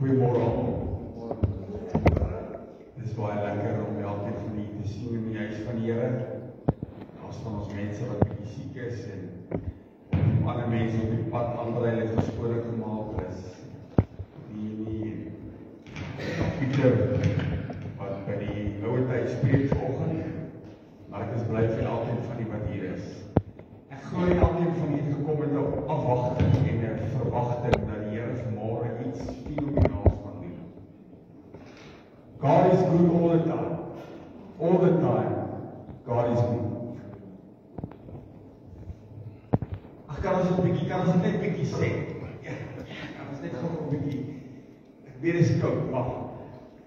Goeiemôre almal. Dit is baie lekker om elkeen van julle te sien in die huis van die Here. Daar's van ons mense wat bietjie siek is en ander mense op die pad aanberei het verskoning gemaak is. Die Pieter wat by die ouer tyd spreek vanoggend. Maar ek is bly vir elkeen van die wat hier is. Ek glo elkeen van julle gekom het op afwagting en 'n verwagting dat die Here vanmôre iets fenomenaals gaan doen. God is good all the time. All the time. God is good. Ag, kan ons net 'n bietjie sê? Ja, kan ons net gou 'n bietjie. Ek weet dit is koud, maar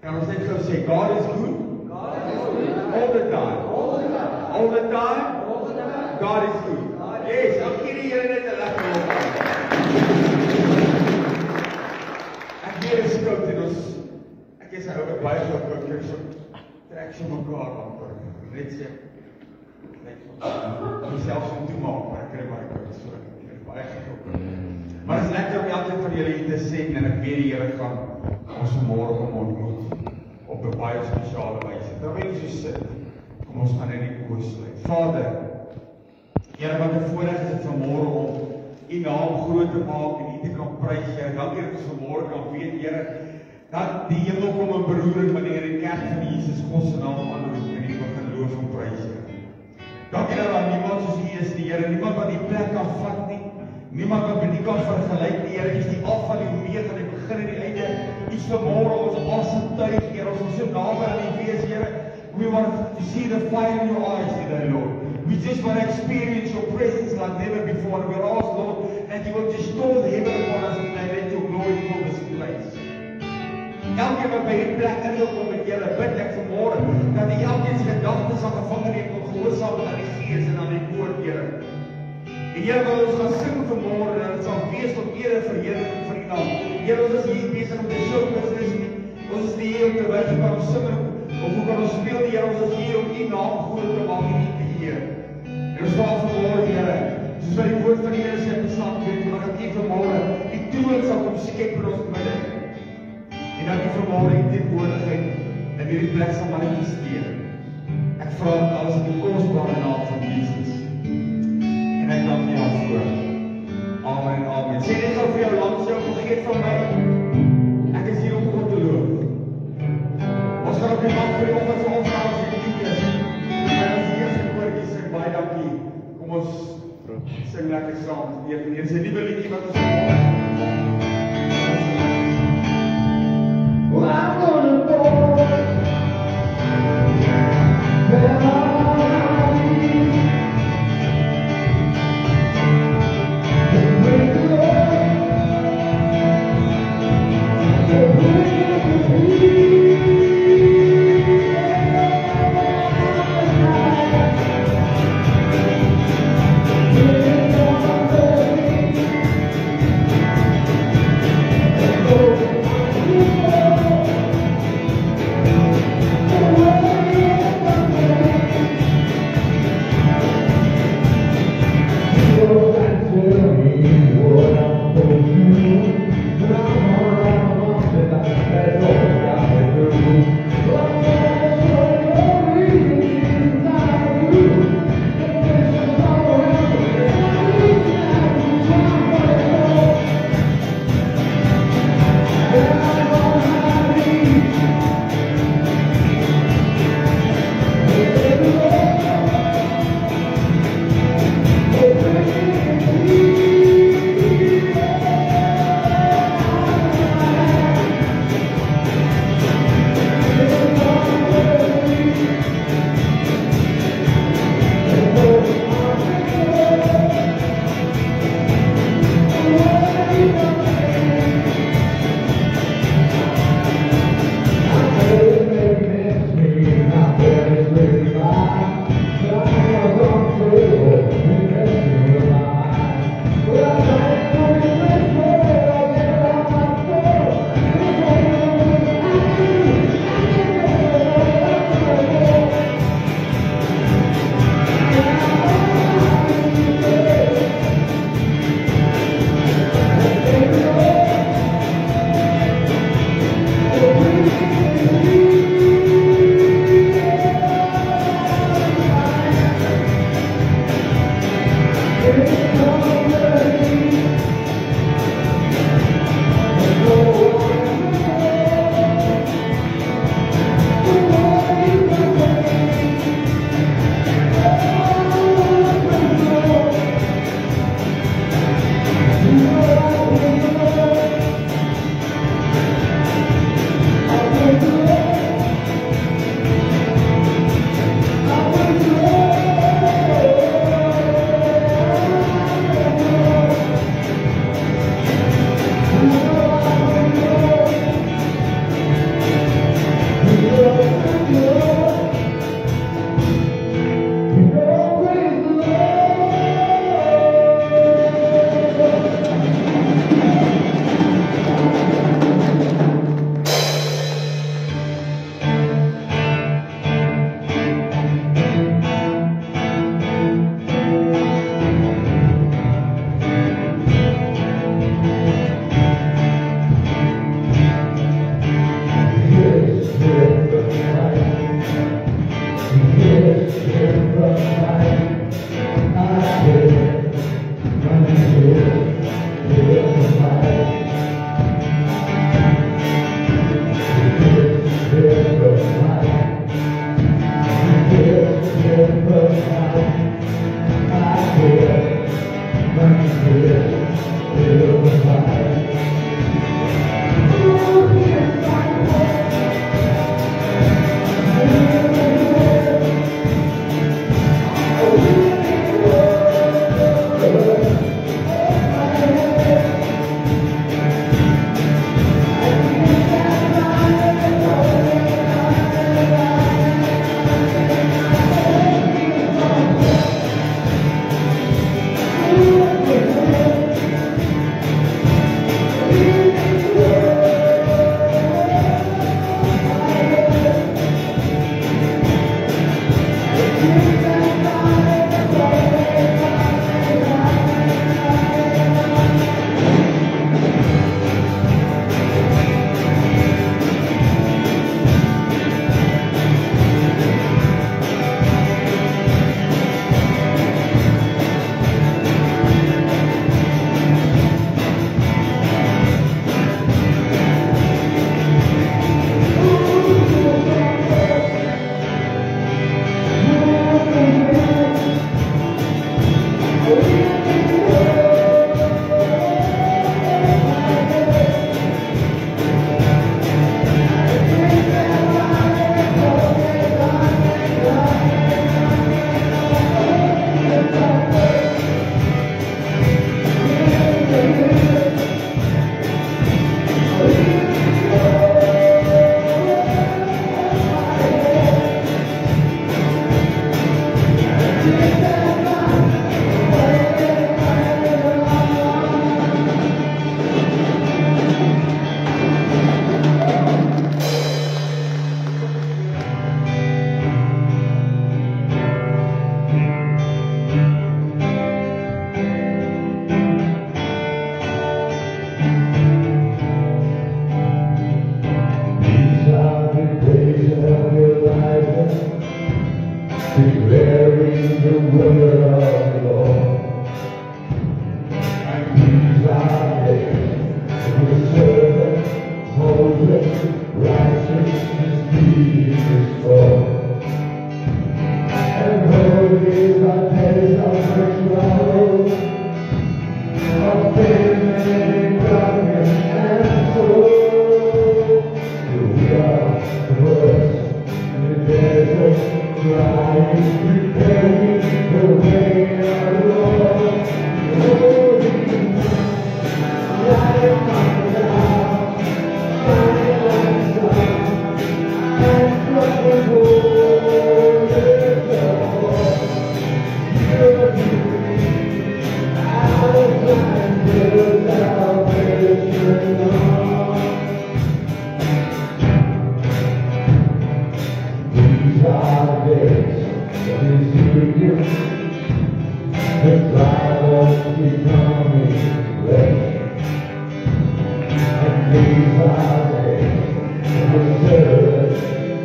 kan ons net gou sê God is good? God is good. All the time. All the time. All the time. All the time. God is good. Yes, ek gee die Here net 'n lekker opbouw. Ek weet dit is koud en ek is nou baie gekoud, so trek so mekaar amper. Net sê, myself so toemaak, maar ek kry baie koud, so ek is baie gekoud. Maar het is lekker om elkeen van julle hier te sien, en ek weet die Here gaan ons vanmôre ontmoet, op 'n baie spesiale wyse. Terwyl jy so sit, kom ons gaan in die oë sluit. Vader, Here, wat 'n voorreg is dit vanmôre om U naam groot te maak en U te kan prys, Here. Dankie dat ons vanmôre kan weet, Here, dat die hemel kom in beroering wanneer die kerk van Jesus God se naam aanroep en U begin loof en prys, Here. Dankie dat daar niemand soos U is, die Here, niemand wat die plek kan vat nie, niemand wat met U kan vergelyk, die Here, U is die Alfa en die Omega, die begin en die einde. U is vanmôre ons asemtuig, Here, ons is so naby aan U wees, Here. We want to see the fire in your eyes today, Lord. We just want to experience your presence like never before. We ask, Lord, that you will just store the heaven upon us today. Let your glory fill this place. Elkeen wat by die plek in wil kom met Here, bid ek vanmôre dat die elkeen se gedagtes sal gevang neem tot gehoorsaam aan die Gees en aan die woord, Here. En Here, wil ons gaan sing vanmôre dat dit sal wees tot eer en verheerliking vir U naam. Here, ons is hier besig om te show business nie. Ons is nie hier om te wys hoe kan ons sing of hoe kan ons speel, die Here, ons is hier om U naam groot te maak en U te eer. En ons vra vanmôre, Here, soos wat die woord van die Here sê in Psalm 20, dat U vanmôre U troon sal kom skep in ons midde. En dat U vanmôre U teenwoordigheid in hierdie plek sal manifesteer. Ek vra dit alles in die kosbare naam van Jesus. En ek dank U daarvoor. Amen en amen. Sê net gou vir jou land, jou vergeet van my. Ek is hier om God te loof. Ons gaan op die maand vir die oggend vir ons naam sê, liedjes. En ons eerste koortjie sing, baie dankie. Kom ons sing lekker saam. Hier is 'n nuwe liedjie wat ons well, I'm gonna go where I need the break of Lord, the break of me. declaring the word of the Lord. And these are days of servant, Moses, righteousness, peace is full. And holy are days of ritual, of feeling darkness and soul. We are the first in the desert. Crying, preparing the way of the Lord. Holy, light on the house, shining like the sun, and from the Lord is the Lord. You're beauty, out of time, till salvation comes. These are days of Ezekiel, the clouds becoming flesh. And these are days of service,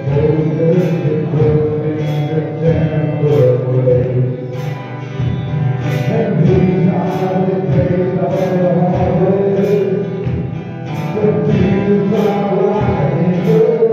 Moses improving the temple ways. And these are the days of the harvest, the fields are rising up.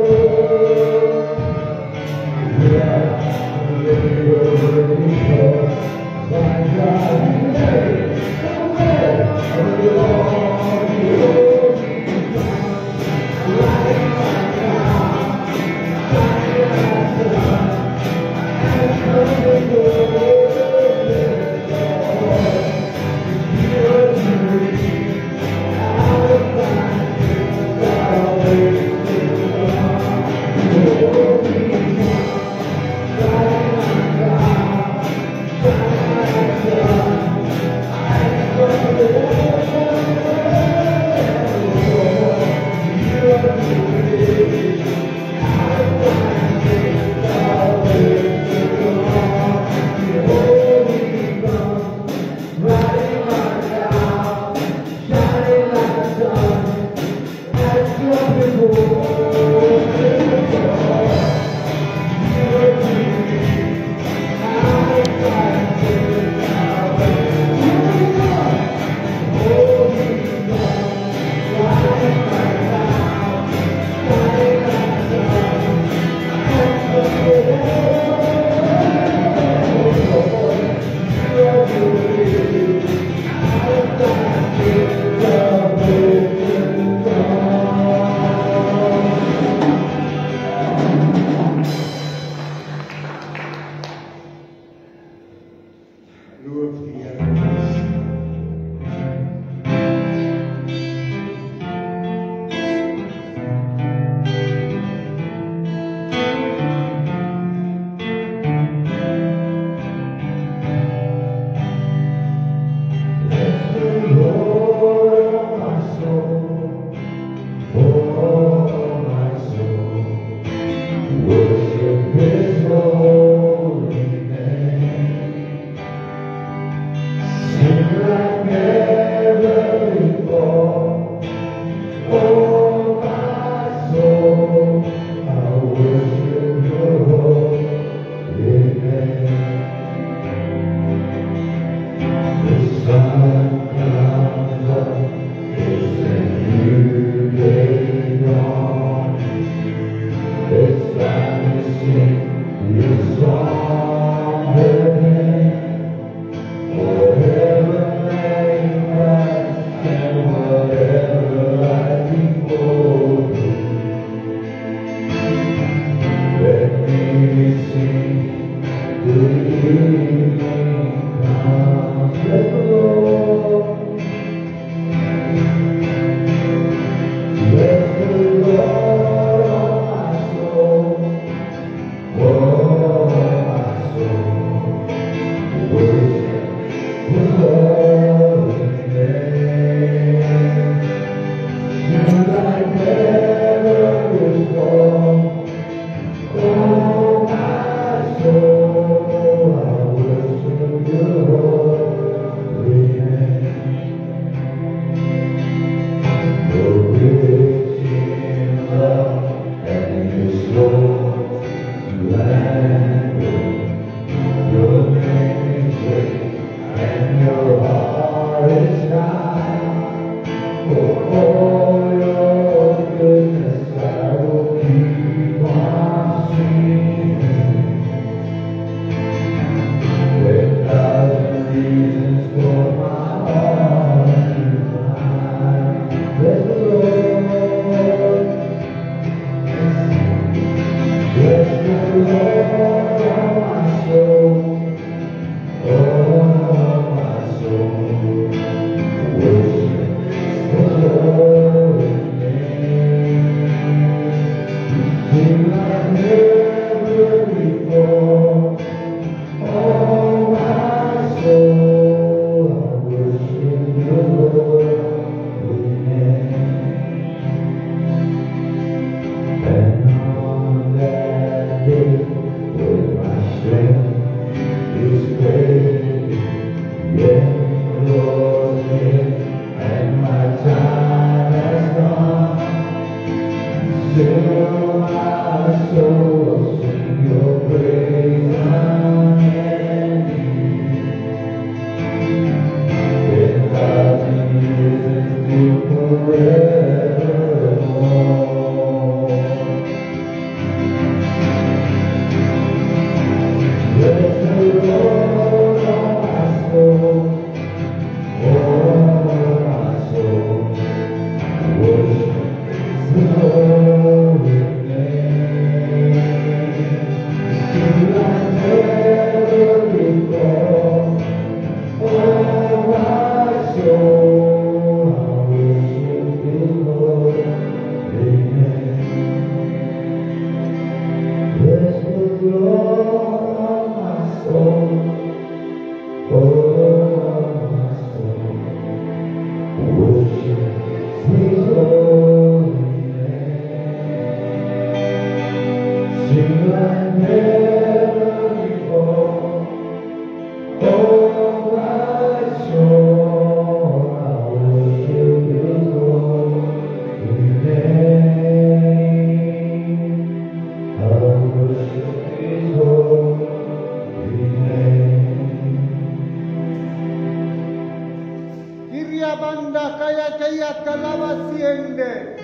ya talabasiende.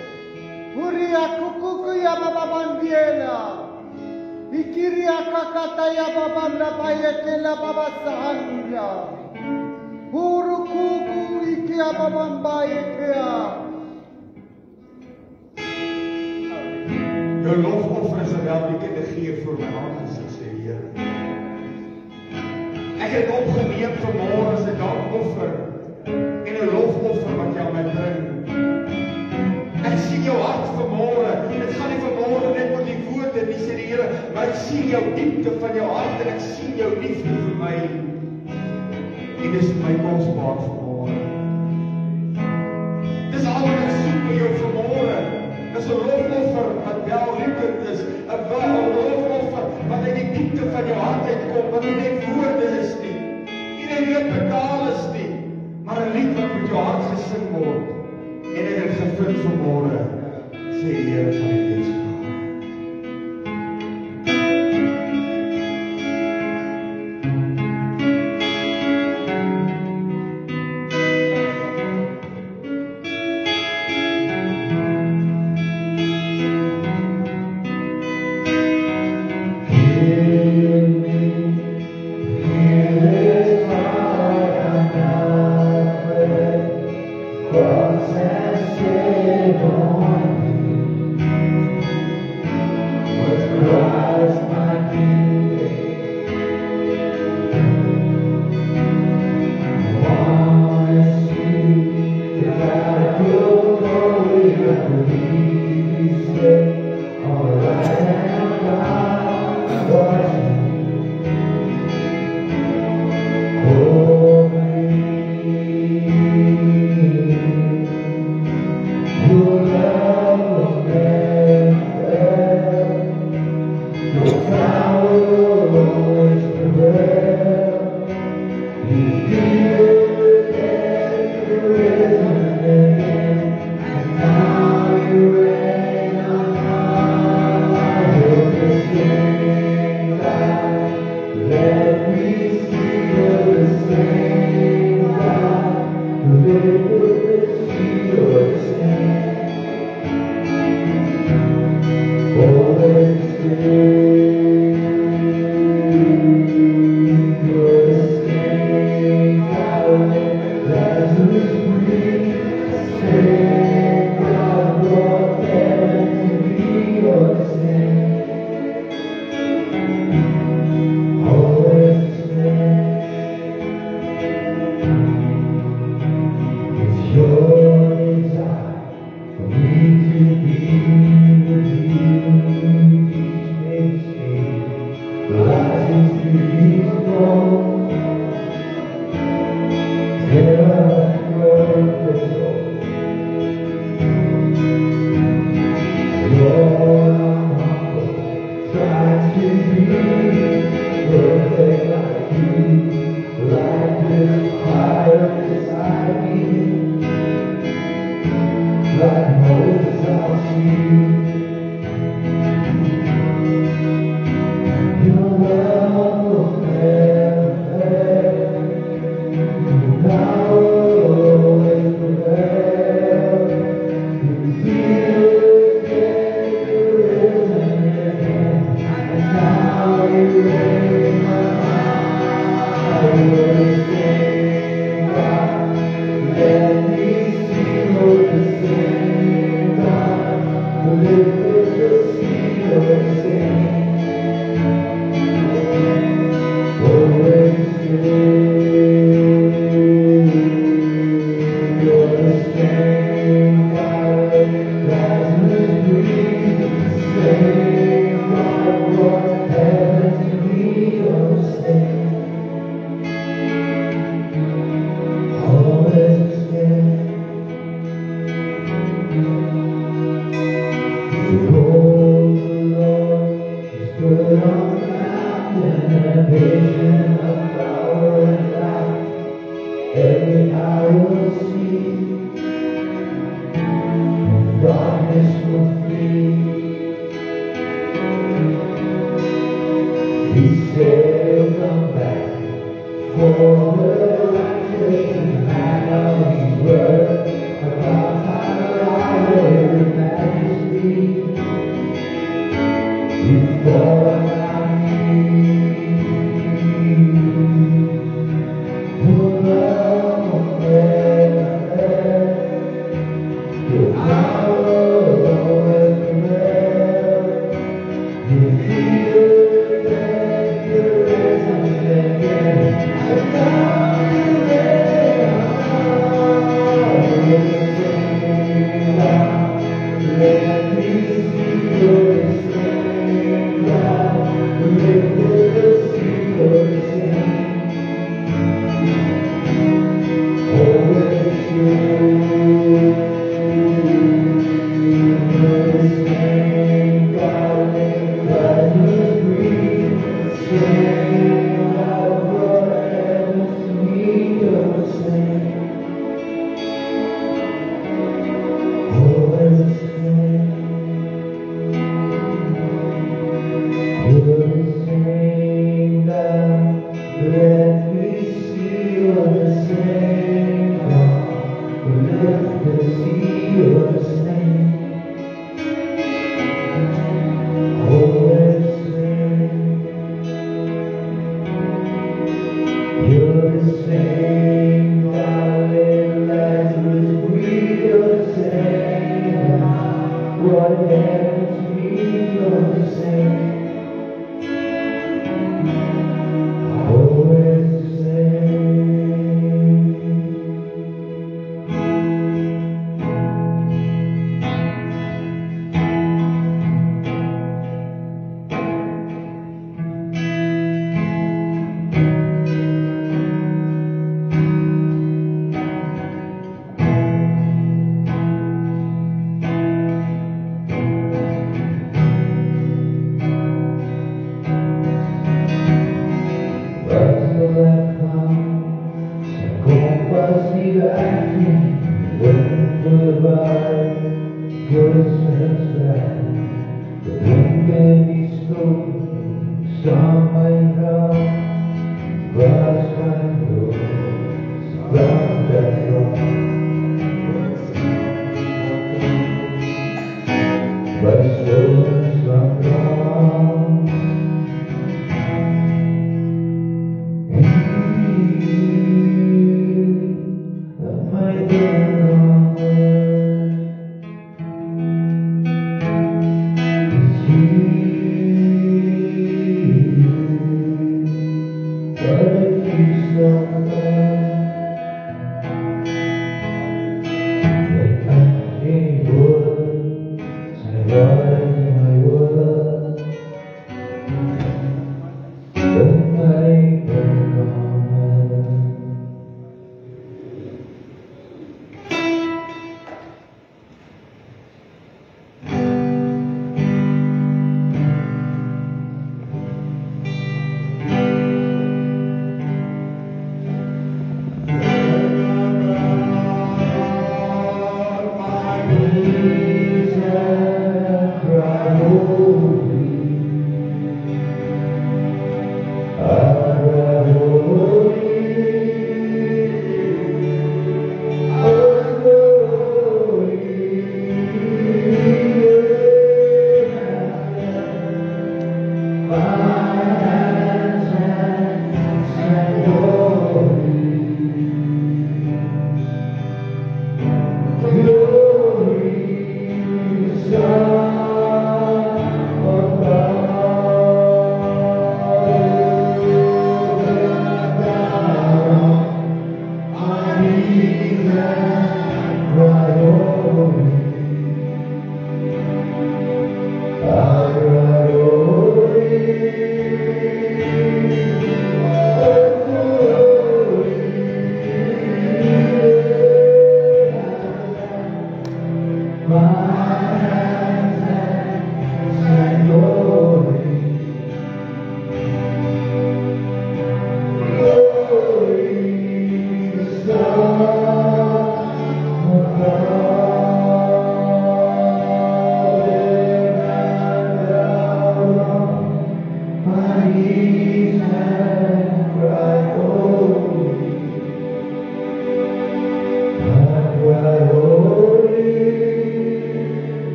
Huria kukuku ya baba bandiela. Ikiria kakata ya baba nabayete la baba sahanja. Huru kuku ikia baba mbayekea. Jou lofoffer is 'n welbekende gee voor my aangesig, sê die Here. Ek het opgeneem vanmôre as 'n dankoffer en 'n lofoffer wat jy aan my bring. Ek sien jou hart vanmôre. Dit gaan nie vanmôre net oor die woorde nie, sê die Here, maar ek sien jou diepte van jou hart en ek sien jou liefde vir my. En dis my kosbaar vanmôre. Dis al wat ek soek by jou vanmôre. Dis 'n lofoffer wat welriekend is, 'n lofoffer wat uit die diepte van jou hart uitkom, wat nie net woorde is nie, nie net betaal is nie, maar 'n lied wat met jou hart gesing word. En ek het gevind vanmôre, sê die Here van die Heerskaar. For the righteous man of his word,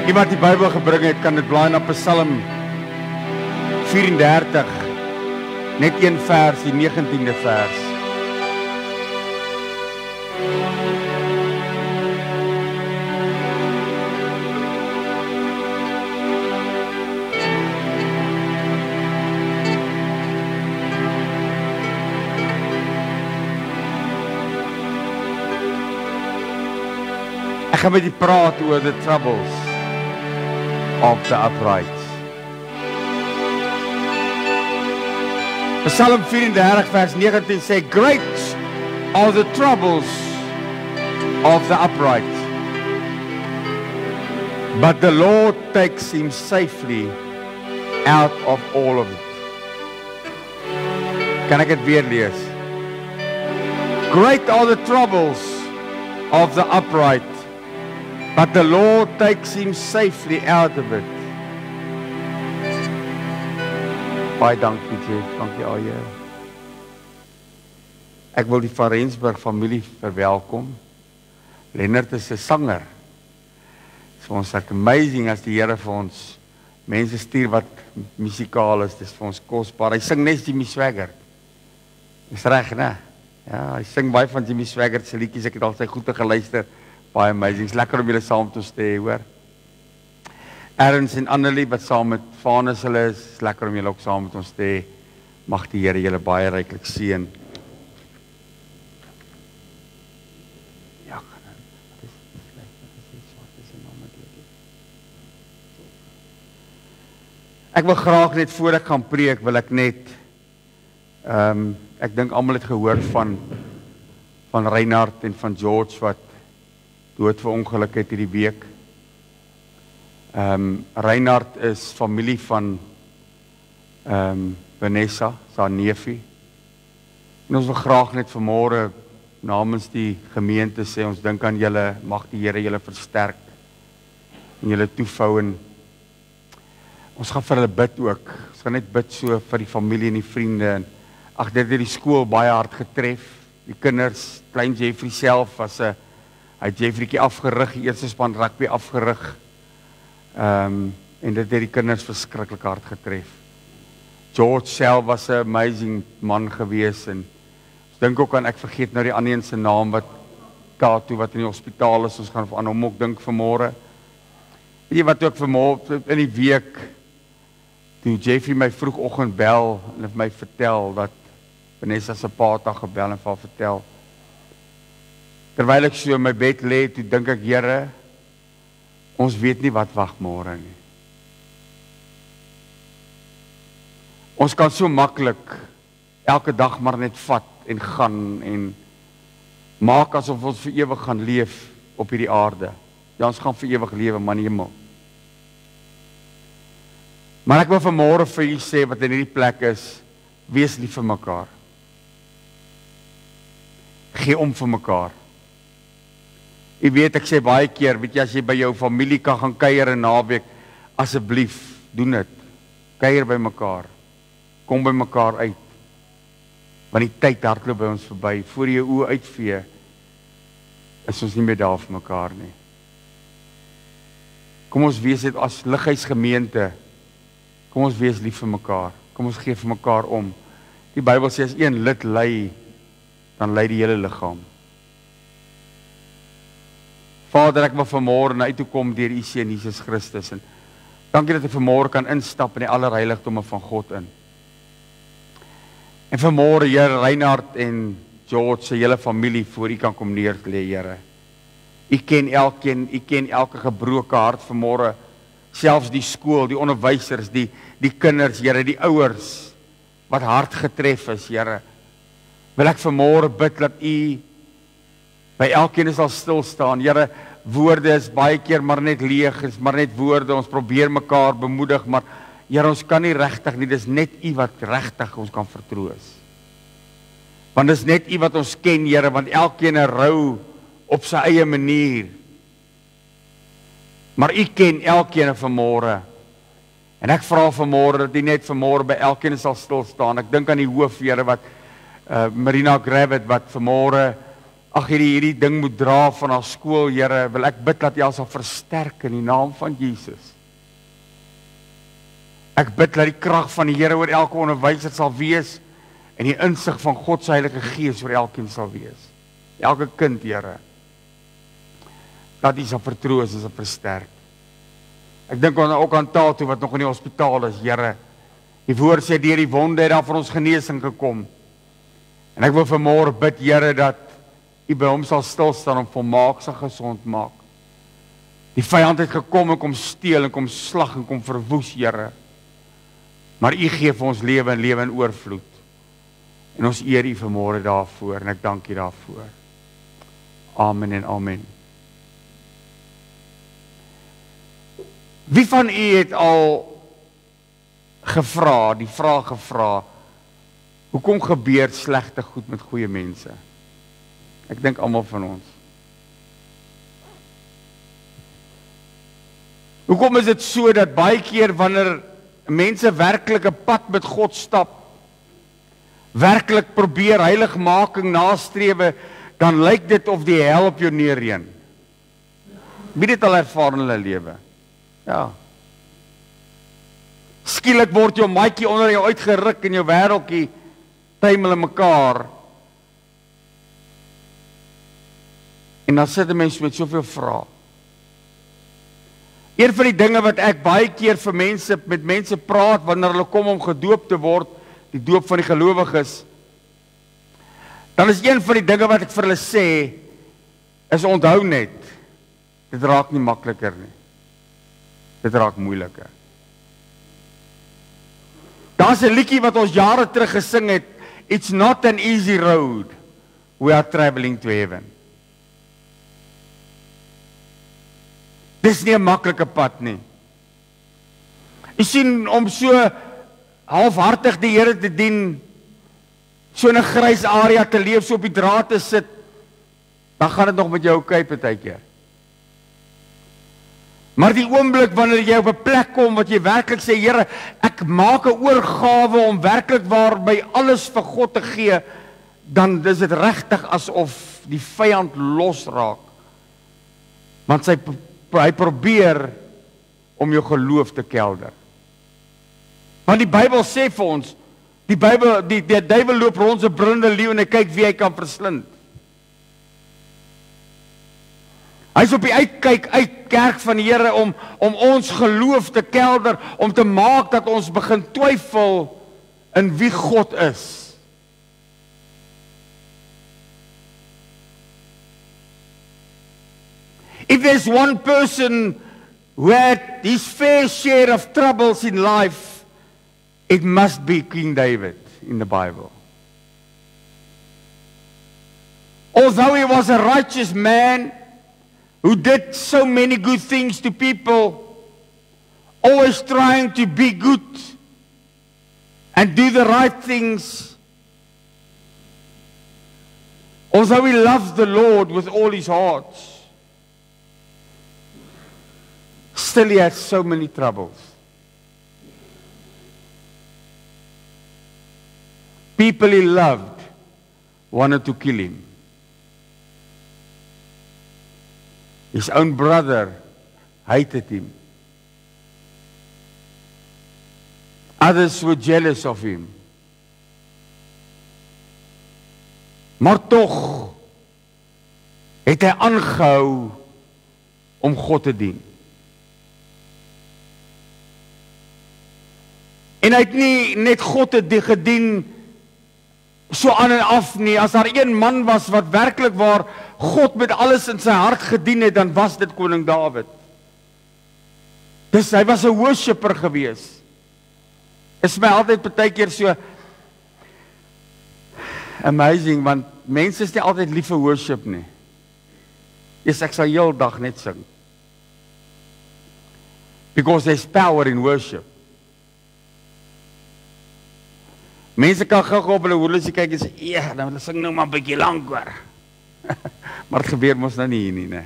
Iemand die Bybel gebring het, kan dit blaai na Psalm 34, net een vers, die 19de vers. Ek gaan met die praat oor the troubles of the upright. Psalm 34 vers 19 sê, great are the troubles of the upright, but the Lord takes him safely out of all of it. Kan ek dit weer lees? Great are the troubles of the upright, but the Lord takes him safely out of it. Baie dankie, Jeff. Dankie al jou. Ek wil die Van Rensburg familie verwelkom. Lennart is 'n sanger. Vir ons is amazing as die Here vir ons mense stuur wat musikaal is. Dis vir ons kosbaar. Hy sing net Jimmy Swaggart. Dis reg, né? Ja, hy sing baie van Jimmy Swaggart se liedjies. Ek het al sy goeie geluister. Baie amazing. Is lekker om julle saam te hê, hoor. Ernst en Annelie wat saam met Vanus hulle is lekker om julle ook saam met ons te hê. Mag die Here julle baie ryklik seën. Ja, ek wil graag net voor ek gaan preek, wil ek net ek dink almal het gehoor van Reinhard en van George wat dood verongeluk het hierdie week. Reinhard is familie van Vanessa, sy neefie. En ons wil graag net vanmôre namens die gemeente sê, ons dink aan julle, mag die Here julle versterk en julle toevou en ons gaan vir hulle bid ook. Ons gaan net bid so vir die familie en die vriende. En ag, dit het die skool baie hard getref. Die kinders, klein Jeffrey self was hy het Jeffreykie afgerig, die eerste span rugby afgerig. En dit het die kinders verskriklik hard getref. George self was 'n amazing man gewees en ek dink ook aan, ek vergeet nou die ander een se naam wat Tato wat in die hospitaal is, ons gaan aan hom ook dink vanmôre. Weet jy wat ook vanmôre in die week toe Jeffrey my vroegoggend bel en het my vertel dat Vanessa se pa het gebel en vir haar vertel. Terwyl ek so in my bed lê, toe dink ek, Here, ons weet nie wat wag môre nie. Ons kan so maklik elke dag maar net vat en gaan en maak asof ons vir ewig gaan leef op hierdie aarde. Ja, ons gaan vir ewig lewe, maar in die hemel. Maar ek wil vanmôre vir julle sê wat in hierdie plek is, wees lief vir mekaar. Gee om vir mekaar. Jy weet, ek sê baie keer, weet jy, as jy by jou familie kan gaan kuier 'n naweek, asseblief, doen dit. Kuier by mekaar. Kom by mekaar uit. Want die tyd hardloop by ons verby. Voor jy jou oë uitvee, is ons nie meer daar vir mekaar nie. Kom ons wees dit as lighuisgemeente. Kom ons wees lief vir mekaar. Kom ons gee vir mekaar om. Die Bybel sê as een lid ly, dan ly die hele liggaam. Vader, ek wil vanmôre na U toe kom deur U Seun Jesus Christus en dankie dat ek vanmôre kan instap in die allerheiligdomme van God in. En vanmôre, Here, Reinhard en George se hele familie voor U kan kom neerlê, Here. U ken elkeen, U ken elke gebroke hart vanmôre, selfs die skool, die onderwysers, die kinders, Here, die ouers wat hard getref is, Here. Wil ek vanmôre bid dat U by elkeen sal stil staan. Here, woorde is baie keer maar net leeg, is maar net woorde. Ons probeer mekaar bemoedig, maar Here, ons kan nie regtig nie. Dis net U wat regtig ons kan vertroos. Want dis net U wat ons ken, Here, want elkeen rou op sy eie manier. Maar U ken elkeen vanmôre. En ek vra vanmôre dat U net vanmôre by elkeen sal stil staan. Ek dink aan die hoof, Here, wat Marina Gravett wat vanmôre ag hierdie ding moet dra van haar skool, Here, wil ek bid dat U haar sal versterk in die naam van Jesus. Ek bid dat die krag van die Here oor elke onderwyser sal wees en die insig van God se Heilige Gees oor elkeen sal wees. Elke kind, Here, dat U sal vertroos en sal versterk. Ek dink ook aan Tato wat nog in die hospitaal is, Here. Die woord sê deur die wonde het daar vir ons genesing gekom. En ek wil vanmôre bid, Here, dat U by hom sal stil staan om volmaak sal gesond maak. Die vyand het gekom en kom steel en kom slag en kom verwoes, Here. Maar U gee vir ons lewe en lewe in oorvloed. En ons eer U vanmôre daarvoor en ek dank U daarvoor. Amen en amen. Wie van u het al gevra, die vraag gevra, hoekom gebeur slegte goed met goeie mense? Ek dink almal van ons. Hoekom is dit so dat baie keer wanneer mense werklik 'n pad met God stap, werklik probeer heiligmaking nastrewe, dan lyk dit of die hel op jou neerreën? Wie het al ervaar in hulle lewe? Ja. Skielik word jou maatjie onder jou uitgeruk en jou wêreldjie tuimel in mekaar. En dan sit 'n mens met soveel vrae. Een van die dinge wat ek baie keer vir met mense praat wanneer hulle kom om gedoop te word, die doop van die gelowiges, dan is een van die dinge wat ek vir hulle sê, is onthou net, dit raak nie makliker nie. Dit raak moeiliker. Daar's 'n liedjie wat ons jare terug gesing het, It's not an easy road, we are traveling to heaven. Dis nie 'n maklike pad nie. Jy sien, om so halfhartig die Here te dien, so in 'n grys area te leef, so op die draad te sit, dan gaan dit nog met jou oukei partykeer. Maar die oomblik wanneer jy op 'n plek kom wat jy werklik sê, Here, ek maak 'n oorgawe om werklik waar by alles vir God te gee, dan is dit regtig asof die vyand losraak. Want hy probeer om jou geloof te kelder. Want die Bybel sê vir ons, die duiwel loop rond so 'n brullende leeu en hy kyk wie hy kan verslind. Hy is op die uitkyk uit kerk van die Here om ons geloof te kelder, om te maak dat ons begin twyfel in wie God is. If there's one person who had his fair share of troubles in life, it must be King David in the Bible. Although he was a righteous man, who did so many good things to people, always trying to be good and do the right things. Although he loved the Lord with all his heart, still he had so many troubles. People he loved wanted to kill him. His own brother hated him. Others were jealous of him. Maar tog het hy aangehou om God te dien. En hy het nie net God gedien so aan en af nie. As daar een man was wat werklik waar God met alles in sy hart gedien het, dan was dit koning Dawid. Hy was 'n worshipper gewees. Is my altyd partykeer so amazing, want mense is nie altyd lief vir worship nie. Ek sal heel dag net sing. Because there's power in worship. Mense kan gou op hulle horlosie kyk en sê, ja, dan sing nou maar 'n bietjie lank hoor. Maar dit gebeur mos nou nie hier nie, né?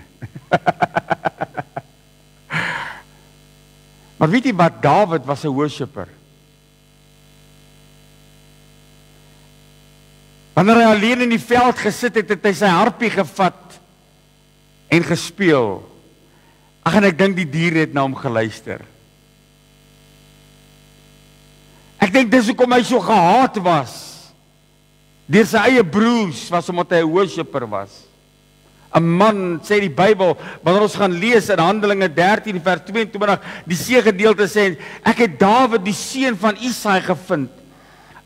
Maar weet jy wat, Dawid was 'n worshipper. Wanneer hy alleen in die veld gesit het, het hy sy harpie gevat en gespeel. Ag, en ek dink die diere het na hom geluister. Ek dink dis hoekom hy so gehaat was deur sy eie broers, was omdat hy 'n worshipper was. 'n Man, sê die Bybel, wanneer ons gaan lees in Handelinge 13 vers 22, die seëgedeelte sê, ek het Dawid die seun van Isaai gevind,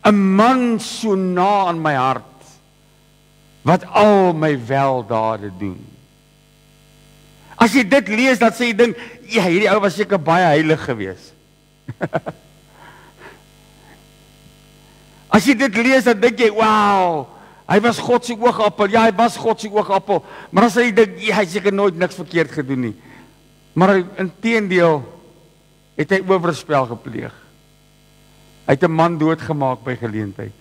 'n man so na aan my hart, wat al my weldade doen. As jy dit lees, dan sê jy dink, ja, hierdie ou was seker baie heilig geweest. As jy dit lees, dan dink jy, wow, hy was God se oogappel. Ja, hy was God se oogappel. Maar as jy dink, ja, hy het seker nooit niks verkeerd gedoen nie. Maar inteendeel het hy oorspel gepleeg. Hy het 'n man doodgemaak by geleentheid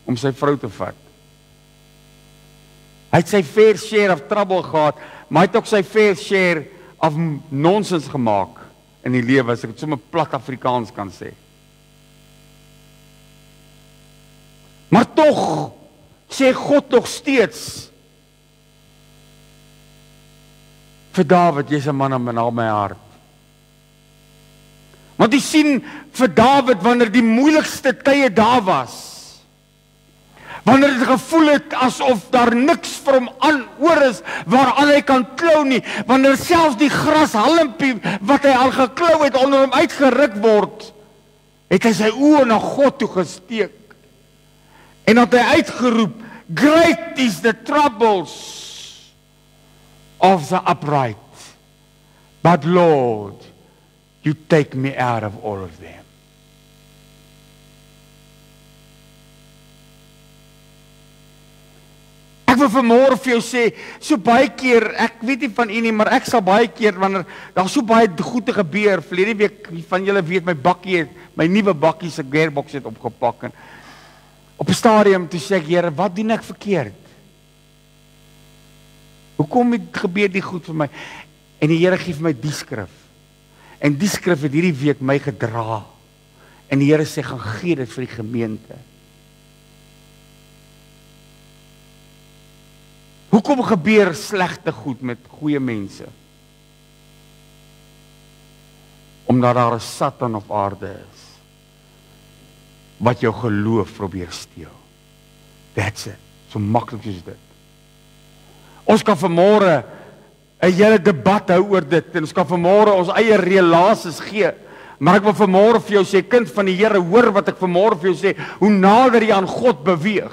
om sy vrou te vat. Hy het sy fair share of trouble gehad, maar hy het ook sy fair share of nonsens gemaak in die lewe, as ek dit sommer plat Afrikaans kan sê. Maar tog sê God nog steeds vir Dawid, jy's 'n man na my hart. Want jy sien vir Dawid, wanneer die moeilikste tye daar was, wanneer hy gevoel het asof daar niks vir hom oor is waaraan hy kan klou nie, wanneer selfs die grashalmpie wat hy al geklou het onder hom uitgeruk word, het hy sy oë na God toe gesteek. En dat hy uitgeroep, great is the troubles of the upright, but Lord, you take me out of all of them. Ek wil vanmôre vir jou sê, so baie keer, ek weet nie van u nie, maar ek sal baie keer, wanneer daar so baie goede gebeur, verlede week, van julle weet, my nuwe bakkie se gearbox het opgepak, en op 'n stadium toe sê ek, Here, wat doen ek verkeerd? Hoekom gebeur die goed vir my? En die Here gee vir my die skrif. En die skrif het hierdie week my gedra. En die Here sê, gaan gee dit vir die gemeente. Hoekom gebeur slegte goed met goeie mense? Omdat daar 'n Satan op aarde is wat jou geloof probeer steel. That's it. So maklik is dit. Ons kan vanmôre 'n hele debat hou oor dit, en ons kan vanmôre ons eie relasies gee, maar ek wil vanmôre vir jou sê, kind van die Here, hoor wat ek vanmôre vir jou sê, hoe nader jy aan God beweeg,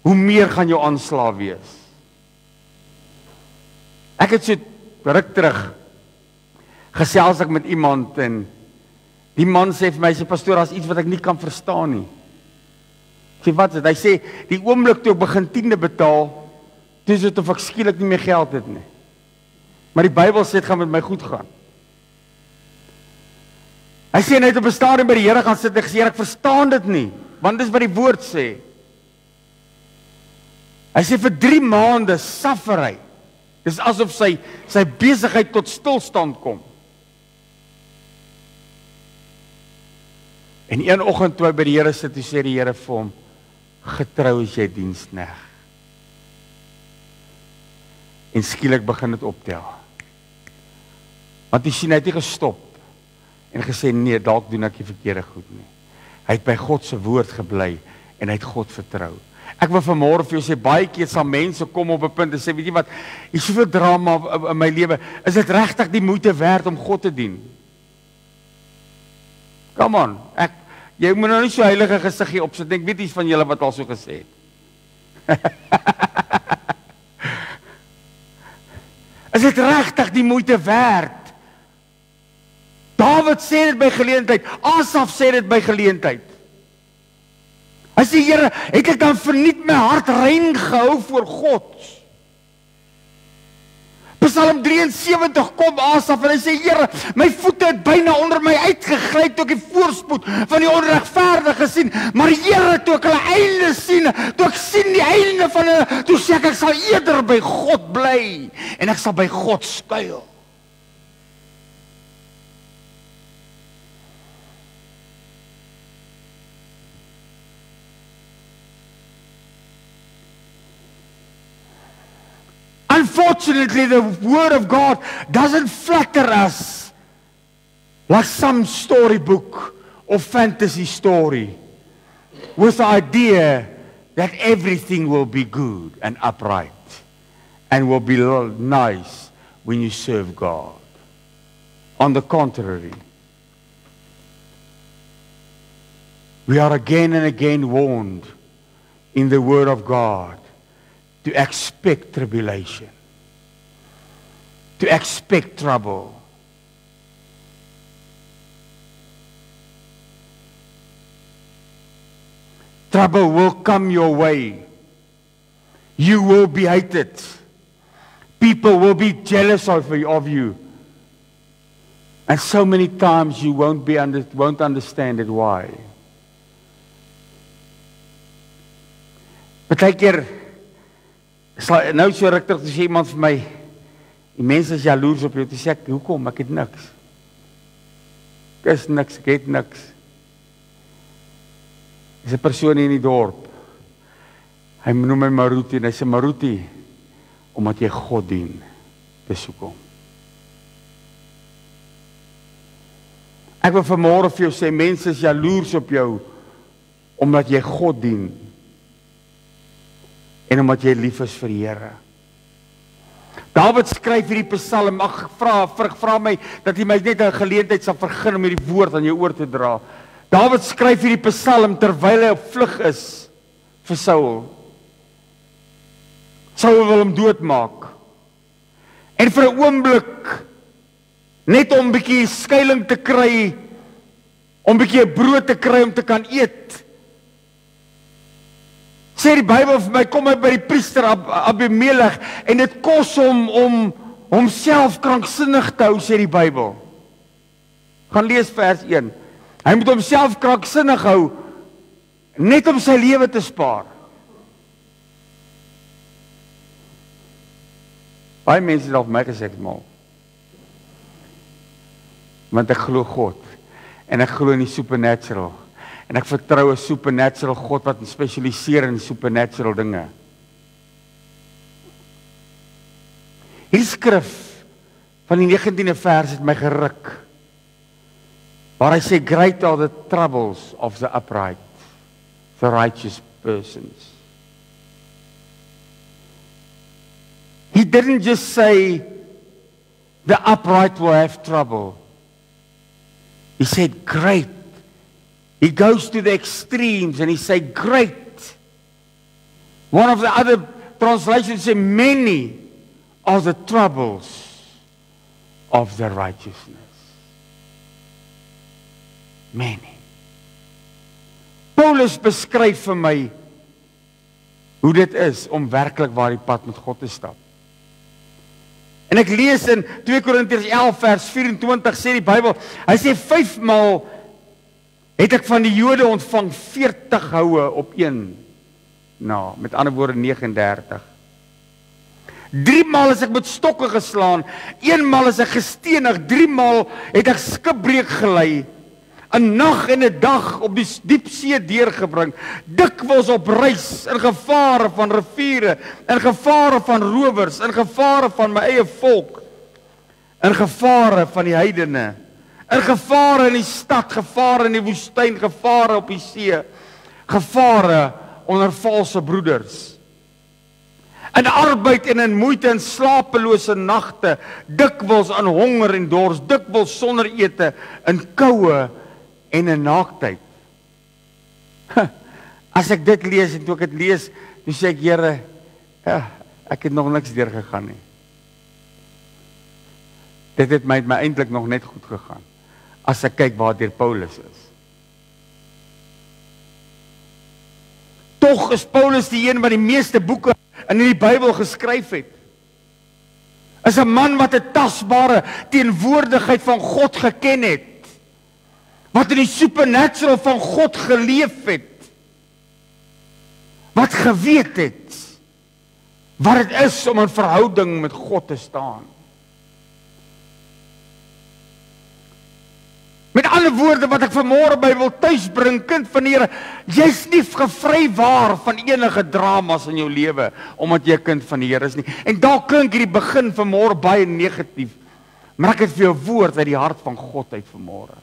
hoe meer gaan jou aanslae wees. Ek het so ruk terug gesels ek met iemand, en die man sê vir my, sê pastoor, daar's iets wat ek nie kan verstaan nie. Ek sê, wat is dit? Hy sê, die oomblik toe ek begin tiende betaal, toe is dit of ek skielik nie meer geld het nie. Maar die Bybel sê, dit gaan met my goed gaan. Hy sê, hy het op 'n stadium by die Here gaan sit, en gesê, ek verstaan dit nie, want dis wat die woord sê. Hy sê, vir 3 maande suffer hy. Dis asof sy besigheid tot stilstand kom. En een oggend toe hy by die Here sit, toe sê die Here vir hom, getrou is jy dienskneg. En skielik begin dit optel. Want hy sien, hy het nie gestop en gesê, nee, dalk doen ek die verkeerde goed nie. Hy het by God se woord gebly en hy het God vertrou. Ek wil vanmôre vir jou sê, baie keer sal mense kom op 'n punt en sê, weet jy wat, hier is soveel drama in my lewe, is dit regtig die moeite werd om God te dien? Come on, jy moet nou nie so heilige gesiggie opsit, ek weet iets van julle wat al so gesê het. Is dit regtig die moeite werd? Dawid sê dit by geleentheid, Asaf sê dit by geleentheid. Hy sê, Here, het ek dan verniet my hart rein gehou voor God? Psalm 73 kom Asaf en hy sê, Here, my voete het byna onder my uitgegly toe ek die voorspoed van die onregverdige sien, maar Here, toe ek hulle einde sien, toe ek sien die einde van hulle, toe sê ek sal eerder by God bly en ek sal by God skuil. unfortunately, the Word of God doesn't flatter us like some storybook or fantasy story with the idea that everything will be good and upright and will be nice when you serve God. On the contrary, we are again and again warned in the Word of God to expect tribulation, to expect trouble. Trouble will come your way. You will be hated. People will be jealous of you. And so many times you won't understand it. Why? Partykeer, nou so ruk terug, toe sê iemand vir my, die mense is jaloers op jou, toe sê ek, hoekom? Ek het niks. Ek is niks, ek het niks. Is 'n persoon in die dorp. Hy noem my Maruti en hy sê Maruti, omdat jy God dien, dis hoekom. Ek wil vanmôre vir jou sê, mense is jaloers op jou omdat jy God dien en omdat jy lief is vir die Here. Dawid skryf hierdie Psalm, vra my dat hy my net 'n geleentheid sal vergun om hierdie woord aan jou oor te dra. Dawid skryf hierdie Psalm terwyl hy op vlug is vir Saul. Saul wil hom doodmaak. En vir 'n oomblik, net om 'n bietjie skuiling te kry, om 'n bietjie brood te kry om te kan eet, sê die Bybel vir my, kom hy by die priester Abimelech, en dit kos hom om homself kranksinnig te hou, sê die Bybel. Gaan lees vers 1. Hy moet homself kranksinnig hou, net om sy lewe te spaar. Baie mense het al vir my gesê ek mal. Want ek glo God, en ek glo in die supernatural, en ek vertrou 'n supernatural God wat spesialiseer in supernatural dinge. Hierdie skrif van die 19de vers het my geruk, waar hy sê, great are the troubles of the upright, the righteous persons. He didn't just say, the upright will have trouble. He said, great. He goes to the extremes and he said, great. One of the other translations say, many are the troubles of the righteousness. Many. Paulus beskryf vir my hoe dit is om werklik waar die pad met God te stap. En ek lees in 2 Korintiërs 11 vers 24 sê die Bybel, hy sê 5 maal het ek van die Jode ontvang 40 houe op een. Nou, met ander woorde 39. 3 maal is ek met stokke geslaan, 1 maal is ek gestenig, 3 maal het ek skipbreuk gelei. 'n nag en 'n dag op die diep see deurgebring, dikwels op reis, in gevare van riviere, in gevare van rowers, in gevare van my eie volk, in gevare van die heidene, in gevare in die stad, gevare in die woestyn, gevare op die see, gevare onder valse broeders, in arbeid en in moeite en slapelose nagte, dikwels aan honger en dors, dikwels sonder ete, in koue en 'n naaktheid. As ek dit lees en toe ek dit lees, toe sê ek, Here, ja, ek het nog niks deurgegaan nie. Dit het my eintlik nog net goed gegaan, as ek kyk waar deur Paulus is. Tog is Paulus die een wat die meeste boeke in die Bybel geskryf het. Is 'n man wat 'n tasbare teenwoordigheid van God geken het, wat in die supernatural van God geleef het, wat geweet het wat dit is om in verhouding met God te staan. Met ander woorde wat ek vanmôre by wil tuisbring, kind van die Here, jy's nie gevrywaar van enige dramas in jou lewe omdat jy 'n kind van die Here is nie. En dalk klink hierdie begin vanmôre baie negatief, maar ek het vir jou 'n woord uit die hart van God uit vanmôre.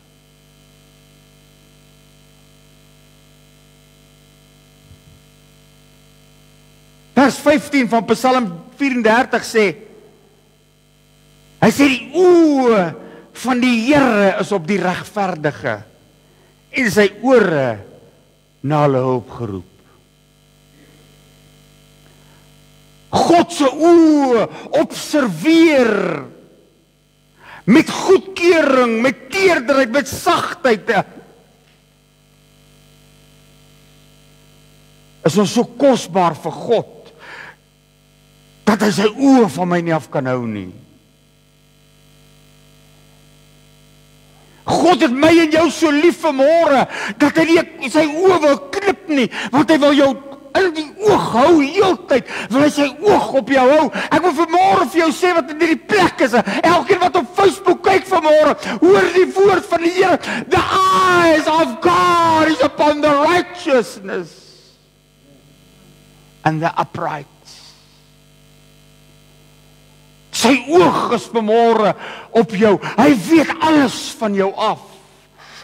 Vers 15 van Psalm 34 sê, hy sê die oë van die Here is op die regverdige en sy ore na hulle hulp geroep. God se oë observeer met goedkeuring, met teerderheid, met sagtheid. Is ons so kosbaar vir God dat hy sy oë van my nie af kan hou nie. God het my en jou so lief vanmôre dat hy nie sy oë wil knip nie, want hy wil jou in die oog hou heeltyd, wil hy sy oog op jou hou. Ek wil vanmôre vir jou sê wat in hierdie plek is. Elkeen wat op Facebook kyk vanmôre, hoor die woord van die Here. The eyes of God is upon the righteousness and the upright. Sy oog is vanmôre op jou. Hy weet alles van jou af.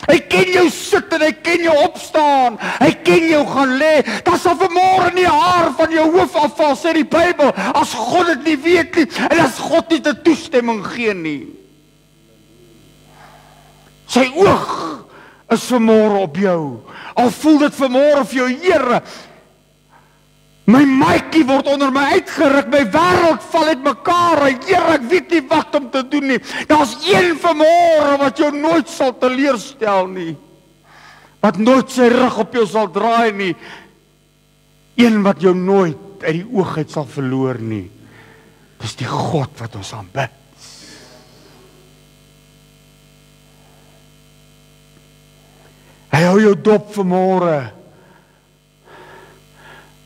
Hy ken jou sit en hy ken jou opstaan. Hy ken jou gaan lê. Daar sal vanmôre nie 'n haar van jou hoof afval, sê die Bybel, as God dit nie weet nie en as God nie 'n toestemming gee nie. Sy oog is vanmôre op jou. Al voel dit vanmôre vir jou, Here, my maatjie word onder my uitgeruk, my wêreld val uitmekaar. Here, ek weet nie wat om te doen nie. Daar's een vanmôre wat jou nooit sal teleurstel nie. Wat nooit sy rug op jou sal draai nie. Een wat jou nooit uit die oog uit sal verloor nie. Dis die God wat ons aanbid. Hy hou jou dop vanmôre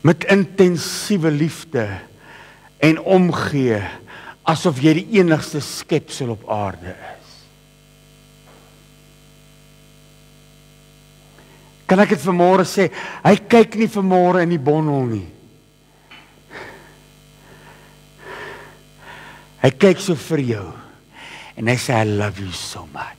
met intensiewe liefde en omgee, asof jy die enigste skepsel op aarde is. Kan ek dit vanmôre sê, hy kyk nie vanmôre in die bondel nie. Hy kyk so vir jou, en hy sê, I love you so much.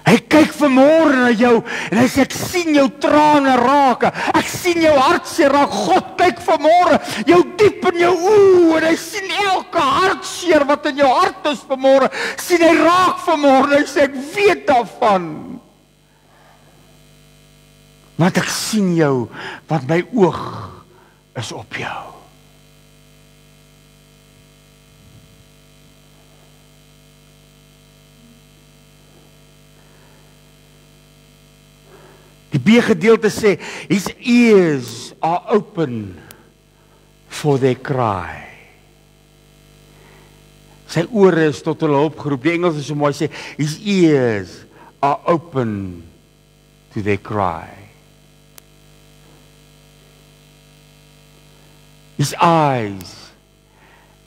Hy kyk vanmôre na jou en hy sê, ek sien jou trane raak, ek sien jou hartseer raak. God kyk vanmôre jou diep in jou oë en hy sien elke hartseer wat in jou hart is vanmôre, sien hy raak vanmôre. Hy sê, ek weet daarvan. Want ek sien jou, want my oog is op jou. Die B-gedeelte sê, his ears are open for their cry. Sy ore is tot hulle opgeroep. Die Engels is so mooi, sê, his ears are open to their cry. His eyes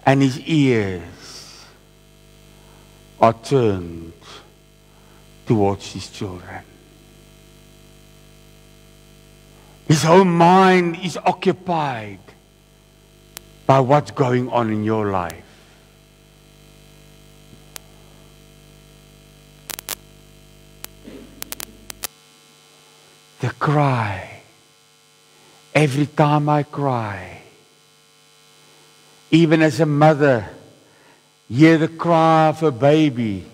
and his ears are turned towards his children. His whole mind is occupied by what's going on in your life. The cry. Every time I cry, even as a mother, hear the cry of a baby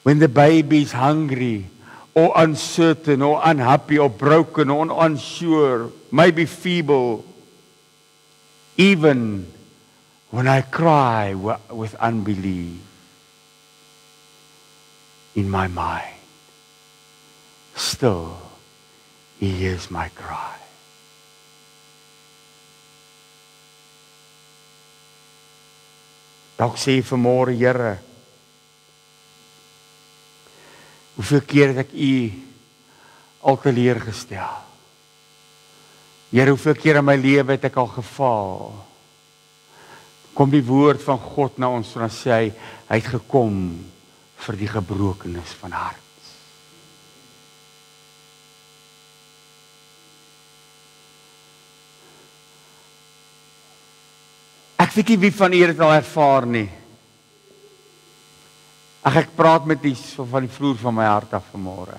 when the baby is hungry, or uncertain, or unhappy, or broken, or unsure, maybe feeble. Even when I cry with unbelief in my mind, still he hears my cry. Dalk sê vanmôre, Here, hoeveel keer het ek u al teleurgestel? Here, hoeveel keer in my lewe het ek al gefaal? kom die woord van God na ons, en dan sê hy het gekom vir die gebrokenis van hart. Ek weet nie wie van julle dit al ervaar nie. Ek praat met die van die vloer van my hart af vanmôre.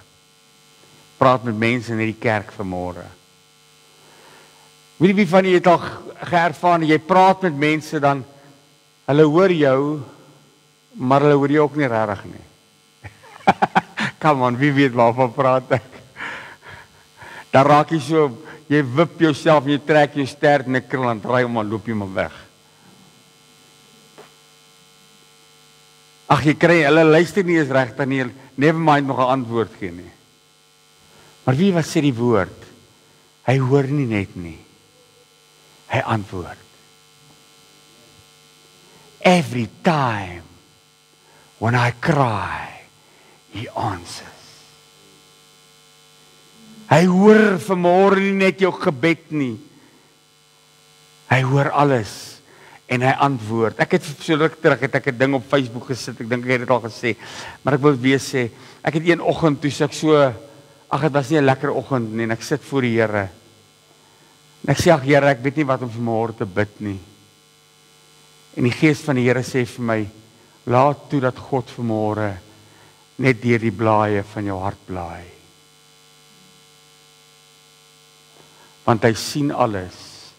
Praat met mense in hierdie kerk vanmôre. Weet jy wie van julle het al geervaar, jy praat met mense dan, hulle hoor jou, maar hulle hoor jou ook nie regtig nie. Come on, wie weet waarvan praat ek? Dan raak jy so, jy wip jouself en jy trek jou stert in 'n krul en draai hom en loop jy maar weg. Ag, jy kry, hulle luister nie eens regtig nie, never mind nog 'n antwoord gee nie. Maar wie wat sê die woord? Hy hoor nie net nie. Hy antwoord. Every time when I cry, he answers. Hy hoor vanmôre nie net jou gebed nie. Hy hoor alles. En hy antwoord. Ek het so ruk terug het ek 'n ding op Facebook gesit. Ek dink ek het dit al gesê, maar ek wil weer sê, ek het een oggend toe ek so, dit was nie 'n lekker oggend nie, en ek sit voor die Here. En ek sê, ag Here, ek weet nie wat om vanmôre te bid nie. En die Gees van die Here sê vir my, laat toe dat God vanmôre net deur die blaaie van jou hart blaai. Want hy sien alles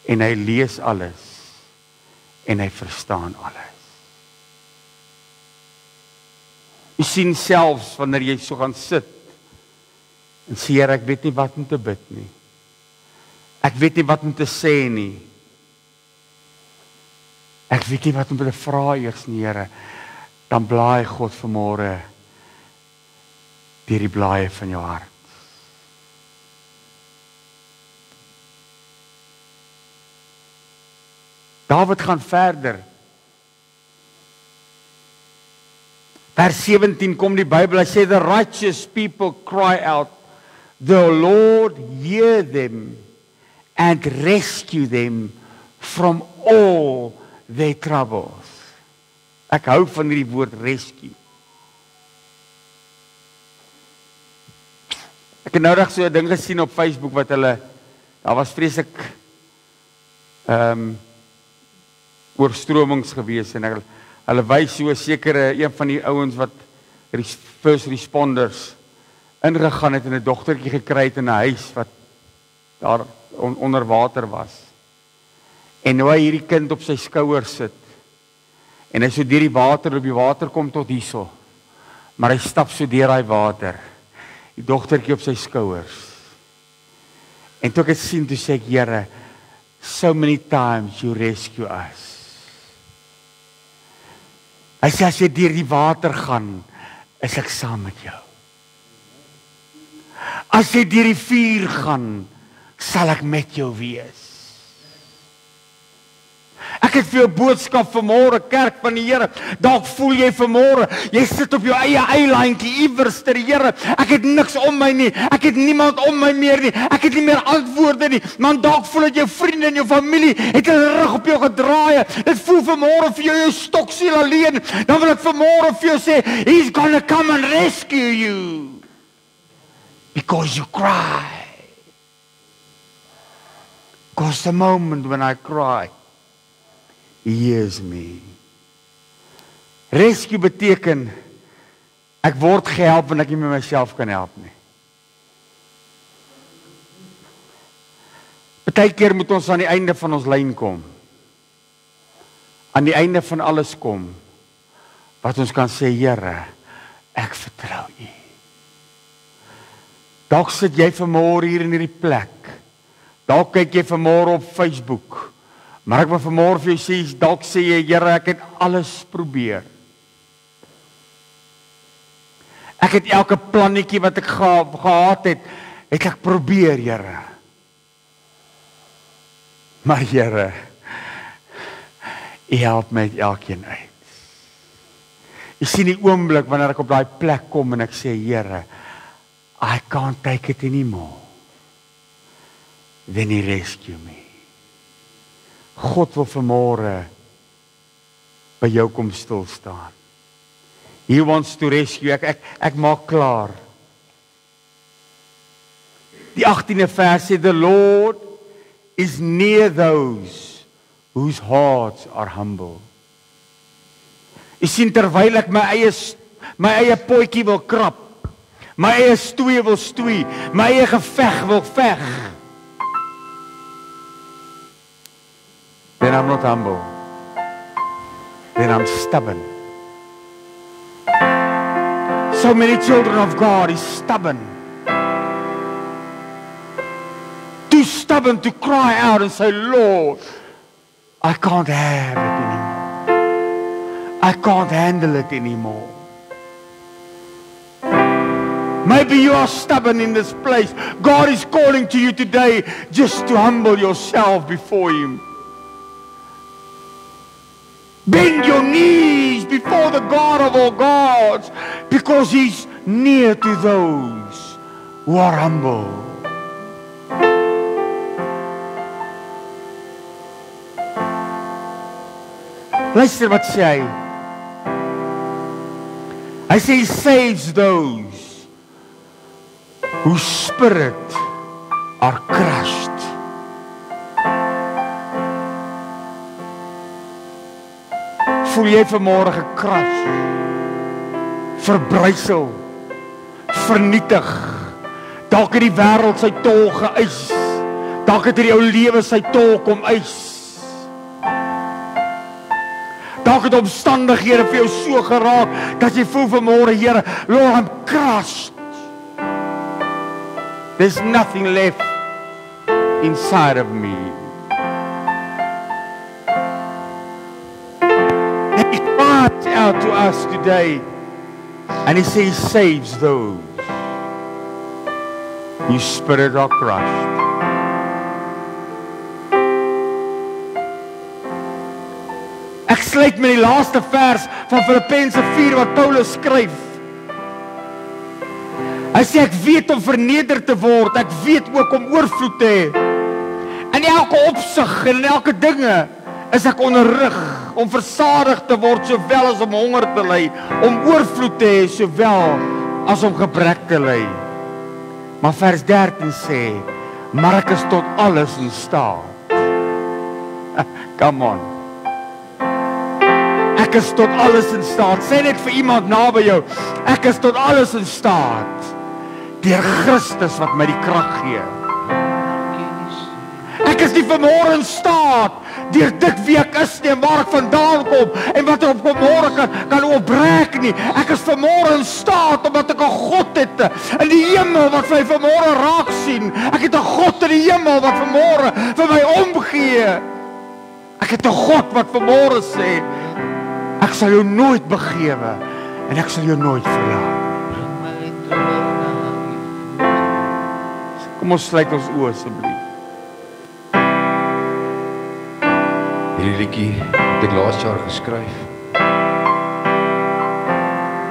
en hy lees alles. En hy verstaan alles. Jy sien selfs wanneer jy so gaan sit en sê, Here, ek weet nie wat om te bid nie. Ek weet nie wat om te sê nie. Ek weet nie wat om te vra eers nie, Here. Dan blaai God vanmôre deur die blaaie van jou hart. Dawid gaan verder. Vers 17 kom die Bybel, hy sê, the righteous people cry out, the Lord hear them and rescue them from all their troubles. Ek hou van hierdie woord rescue. Ek het nou reg so 'n ding gesien op Facebook wat hulle, daar was vreeslik oorstromings gewees en hulle wys so 'n sekere een van die ouens wat first responders ingegaan het en 'n dogtertjie gekry het in 'n huis wat daar onder water was. En nou hy hierdie kind op sy skouer sit. En hy so deur die water, op die water kom tot hierso. Maar hy stap so deur daai water. Die dogtertjie op sy skouers. En toe ek dit sien, toe sê ek, Here, so many times you rescue us. Hy sê, as jy deur die water gaan, is ek saam met jou. As jy deur die vuur gaan, sal ek met jou wees. Ek het vir jou boodskap vanmôre, kerk van die Here. Dalk voel jy vanmôre, jy sit op jou eie eilandjie iewers ter Here. Ek het niks om my nie. Ek het niemand om my meer nie. Ek het nie meer antwoorde nie. Maar dalk voel dit jou vriende en jou familie het hulle rug op jou gedraai. Dit voel vanmôre vir jou stoksiel alleen. Dan wil ek vanmôre vir jou sê, he's gonna come and rescue you. Because you cry. Because the moment when I cry, He hears me. Rescue beteken, ek word gehelp en ek nie met myself kan help nie. Partykeer moet ons aan die einde van ons lyn kom. Aan die einde van alles kom, wat ons kan sê, Here, ek vertrou U. Dalk sit jy vanmôre hier in hierdie plek. Dalk kyk jy vanmôre op Facebook. Maar ek wil vanmôre vir jou sê, dalk sê jy, Here, ek het alles probeer. Ek het elke plannetjie wat ek gehad het ek probeer, Here. Maar Here, U help my elkeen uit. Jy sien die oomblik wanneer ek op daai plek kom en ek sê, Here, I can't take it anymore. Then He rescue me. God wil vanmôre by jou kom stil staan. He wants to rescue. Ek maak klaar. Die 18de vers sê, the Lord is near those whose hearts are humble. Ek sien terwyl ek my eie potjie wil krap, my eie stoei wil stoei, my eie geveg wil veg, then I'm not humble. Then I'm stubborn. So many children of God is stubborn. Too stubborn to cry out and say, Lord, I can't have it anymore. I can't handle it anymore. Maybe you are stubborn in this place. God is calling to you today just to humble yourself before Him. Bend your knees before the God of all gods, because He's near to those who are humble. Luister wat sê hy. Hy sê He saves those whose spirit are crushed. Voel jy vanmôre gekras, verbrysel, vernietig. Dalk het die wêreld sy tol geëis. Dalk het jou lewe sy tol kom eis. Dalk het omstandighede vir jou so geraak dat jy voel vanmôre, Here, Lord, I'm crushed. There's nothing left inside of me. He cries out to us today, and He says, He saves those whose spirit are crushed. Ek sluit met die laaste vers van Filippense 4 wat Paulus skryf. Hy sê, ek weet om verneder te word, ek weet ook om oorvloed te hê. In elke opsig en in elke dinge is ek onderrig om versadig te word sowel as om honger te ly, om oorvloed te hê sowel as om gebrek te ly. Maar vers 13 sê, maar ek is tot alles in staat. Come on. Ek is tot alles in staat. Sê net vir iemand naby jou, ek is tot alles in staat. Deur Christus wat my die krag gee. Ek is nie vanmôre in staat deur dit wie ek is nie en waar ek vandaan kom en wat op môre kan opbreek nie. Ek is vanmôre in staat omdat ek 'n God het in die hemel wat my vanmôre raak sien. Ek het 'n God in die hemel wat vanmôre vir my omgee. Ek het 'n God wat vanmôre sê, ek sal jou nooit begewe en ek sal jou nooit verlaat. Kom ons sluit ons oë asseblief. Hierdie liedjie het ek laas jaar geskryf.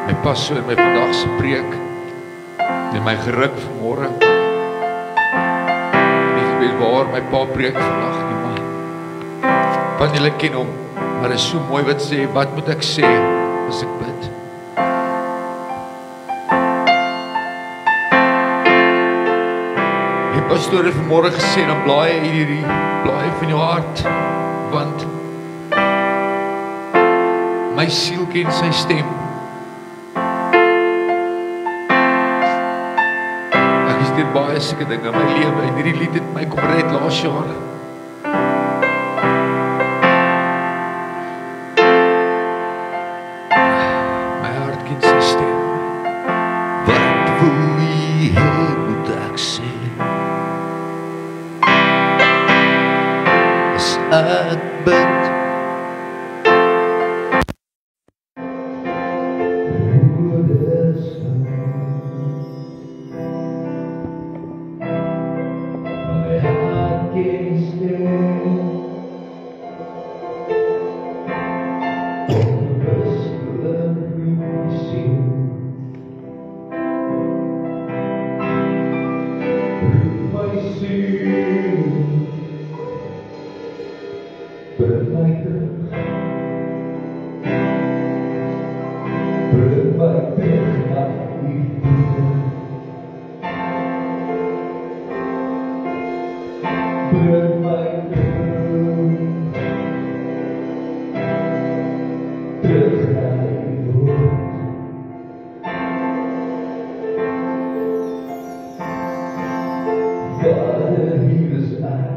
My pas so in my vandag se preek en my geruk vanmôre. Nie weet waar my pa preek vandag nie, maar van julle ken hom, maar is so mooi wat sê, wat moet ek sê as ek bid? Die pastoor het vanmôre gesê, dan blaai hierdie blaai van jou hart, want my siel ken sy stem. Ek is deur baie sulke dinge in my lewe en hierdie lied het my kom red laas jaar. My hart ken sy stem. Wat wil jy hê moet ek sê? As ek bid Bring my terug naar liefde. Bring my terug naar je woord. Vader, hier is ek.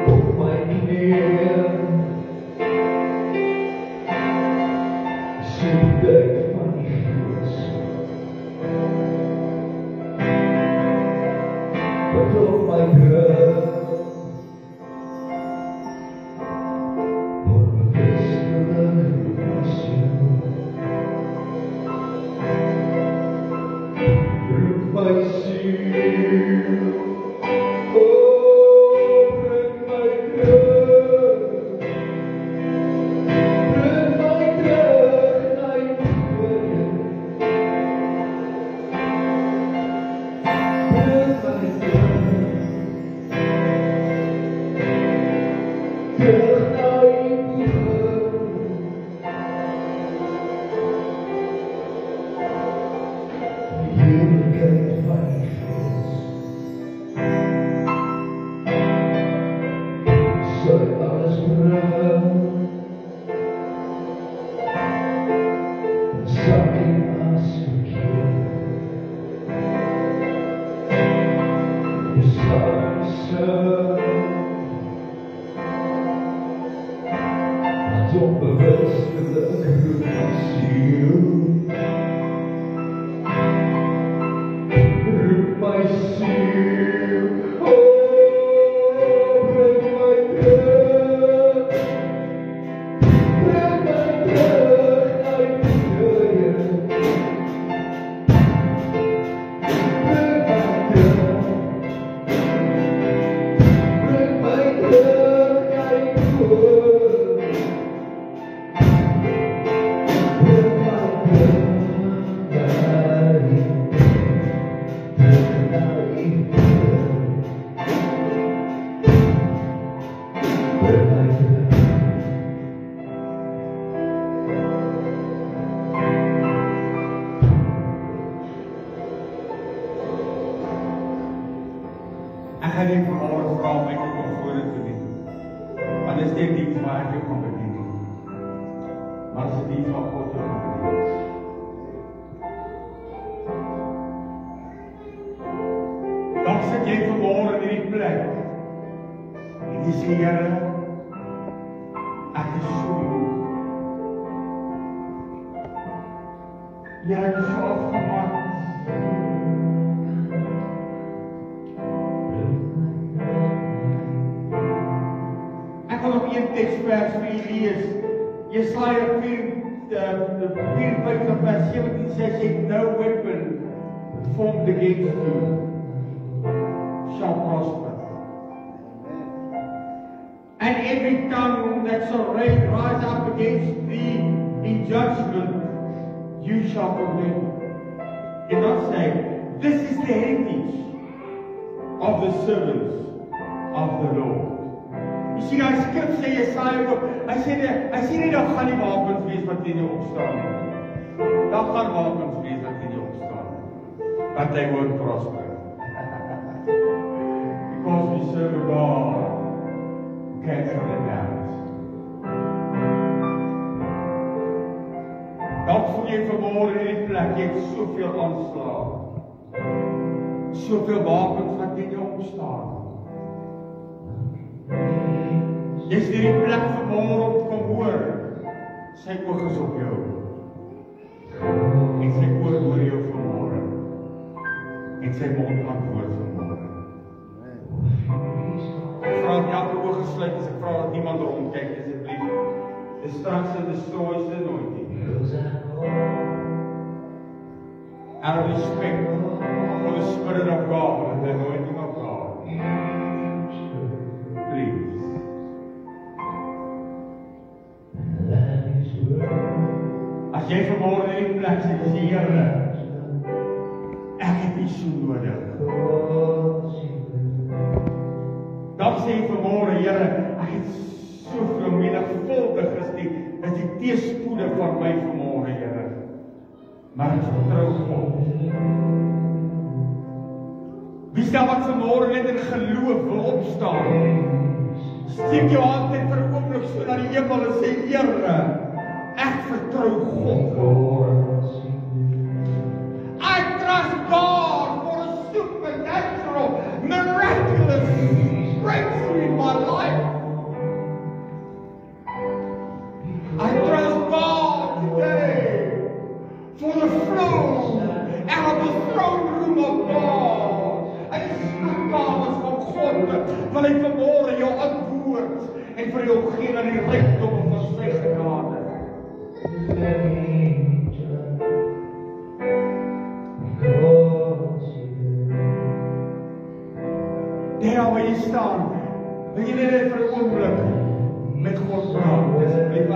Op my knieën. Soedigheid van die Gees. Wat op my hart. Word bevestig in jou. Roep my siel. Oh, bring my terug. Bring my terug na jou woorde. Bring my terug. Terug na jou woorde. Heerlijkheid van die Gees. Sal alles bring. Sak en as verkeer. Wat onbewustelijk roep my siel. Roep my siel. Oh, bring my terug. Bring my terug na jou woorde. Bring my terug. Bring my terug na jou woorde. Bring my terug na jou. Ek gaan nie vanmôre vra om my om vooruit te doen. Want dit is nie die waar ek jou kan bedien nie. Maar dit is die waar God jou kan bedien. Dan sit jy vanmôre in hierdie plek. En jy sê, Here, ek is so moeg. Jy het so afgemaak. Ek wil nog een teksvers vir u lees. Jesaja 54 vers 17 says, no weapon formed against you shall prosper. And every tongue that shall rise up against thee in judgment, you shall condemn. You're not saying, this is the heritage of the servants of the Lord. Jy sien, die skrif sê Jesaja ook, hy sê nie, daar gaan nie wapens wees wat teen jou opstaan nie. Daar gaan wapens wees wat teen jou opstaan nie. But they won't prosper. Because we serve a God who cancels them out. Dalk voel jy vanmôre in die plek, jy het soveel aanslag. Soveel wapens wat teen jou opstaan. Jy is in die plek vanmôre om te kom hoor. Sy oog is op jou. En sy oor hoor jou vanmôre. En sy mond antwoord vanmôre. Ek vra dat elke oog gesluit is, ek vra dat niemand rondkyk asseblief. Distraction destroys the anointing. Out of respect for the Spirit of God and the anointing of God. Please. As jy vanmôre in die plek sit, sê Here, ek het U so nodig. Dan sê jy vanmôre, Here, ek het soveel menigvuldig is die teëspoede van my vanmôre, Here. Maar ek vertrou God. Wie sal wat vanmôre net in geloof wil opstaan? Steek jou hand net vir 'n oomblik so na die hemel en sê, Here, ek vertrou God. I trust God for a supernatural, miraculous breakthrough in my life. I trust God today for the flow out of the throne room of God. Hy skakkamers van God, wil hy vanmôre jou antwoord en vir jou gee na die rykdom van sy genade. Daar waar jy staan, wil jy net vir 'n oomblik met God praat. Asseblief,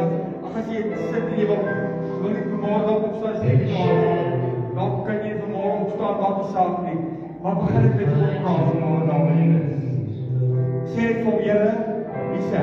as jy sit en jy wil nie vanmôre opstaan sê jy dan kan jy vanmôre opstaan, wat is saak nie. Maar begin dit met God praat vanmôre dan wil jy dit. Sê dit vir Here, wie sê?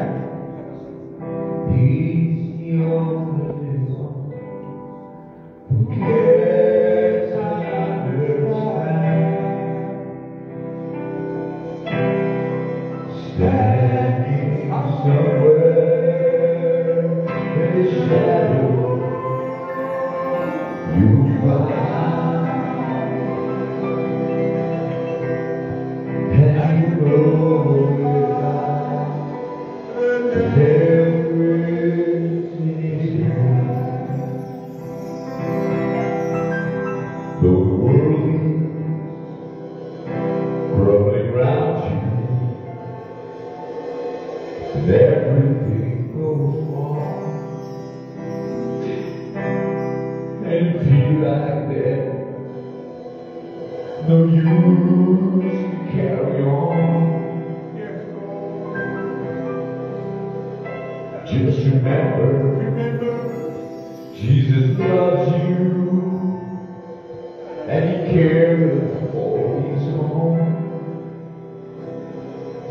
Just remember, Jesus loves you, and He cares for His own.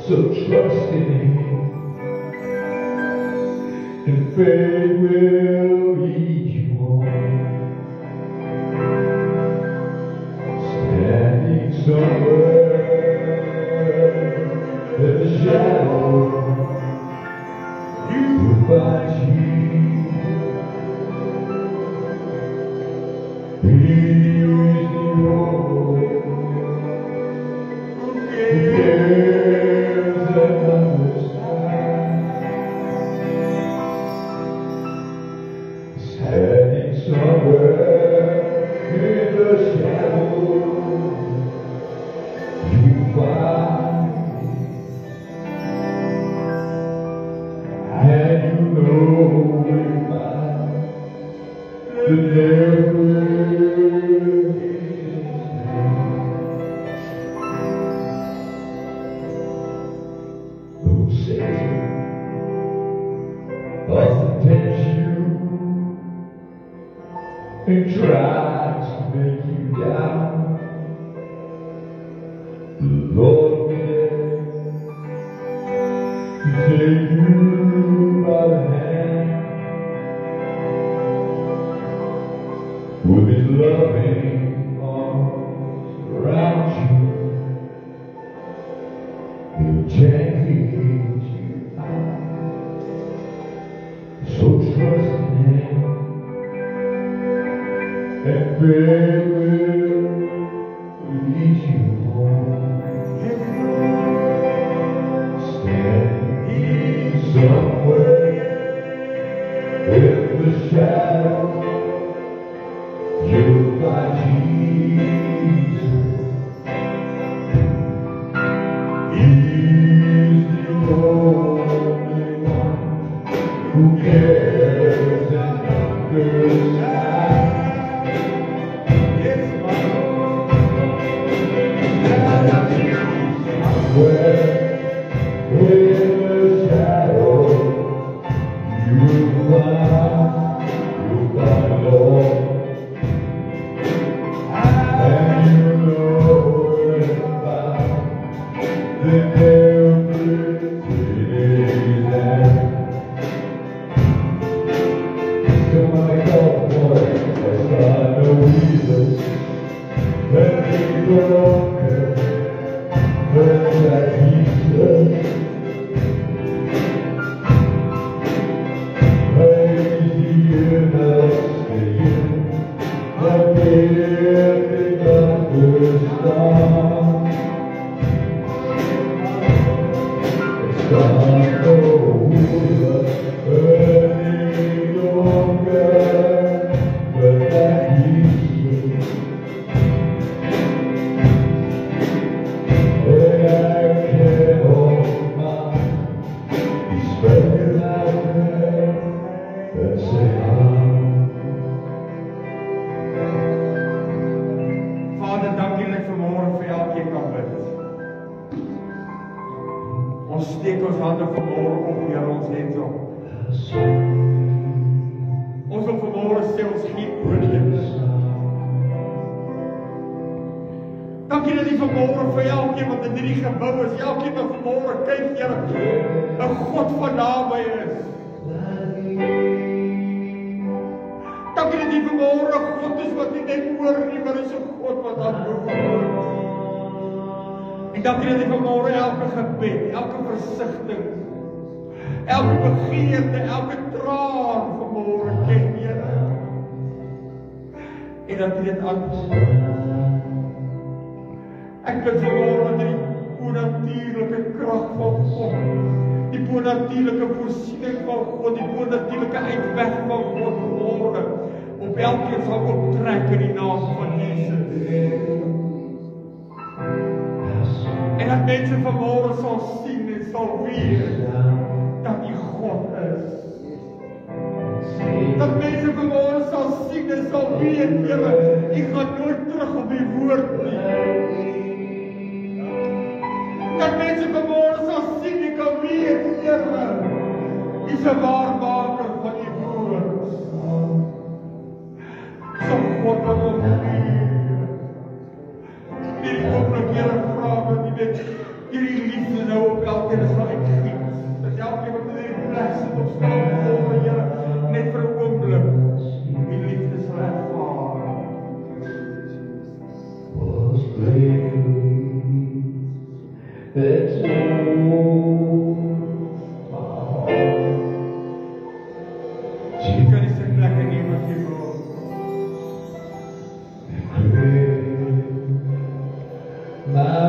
So trust in Him, and faith will lead you on. Standing somewhere in the shadow, but He is the Lord who cares and understands. Standing somewhere in the shadow, you find, and you know the never who Satan often tempts you and tries to make you down. The Lord will take you by the hand with His loving arms around you. He'll gently lead you out. So trust in Him, and faith will lead you home. Standing somewhere in the shadow, you'll find Jesus. He's the only one who cares and understands. Yes, my Lord. Somewhere in the shadow, you'll find Lord. The Vader, dankie dat ek vanmôre vir elkeen kan bid. Ons steek ons hande vanmôre op, Here, ons het op. Ons wil vanmôre sê ons gee oorleef. Dankie dat U vanmôre vir elkeen wat in hierdie gebou is, elkeen wat vanmôre kyk, Here, 'n God van naby is. Dankie dat U vanmôre 'n God is wat nie net hoor nie, maar is 'n God wat aanhoor. En dankie dat U vanmôre elke gebed, elke versigtiging, elke begeerte, elke traan vanmôre ken, Here. En dat U dit antwoord. Ek bid vanmôre dat die bonatuurlike krag van God, die bonatuurlike voorsiening van God, die bonatuurlike uitweg van God vanmôre op elkeen sal optrek in die naam van Jesus. En dat mense vanmôre sal sien en sal weet dat U God is. Dat mense vanmôre sal sien en sal weet, Here, U gaan nooit terug op U woord nie. Dat mense vanmôre sal sien en kan weet, Here, U is 'n waarmaker van U woord. So God wat ons hier. Die oomblik, Here, vra dat U dit hierdie liefde nou op elkeen sal uitgiet. Dat elkeen wat in hierdie plek sit of staan voor, Here, net vir 'n oomblik die liefde sal ervaar. It's Jy kan nie sy plekke neem wat jy wil. my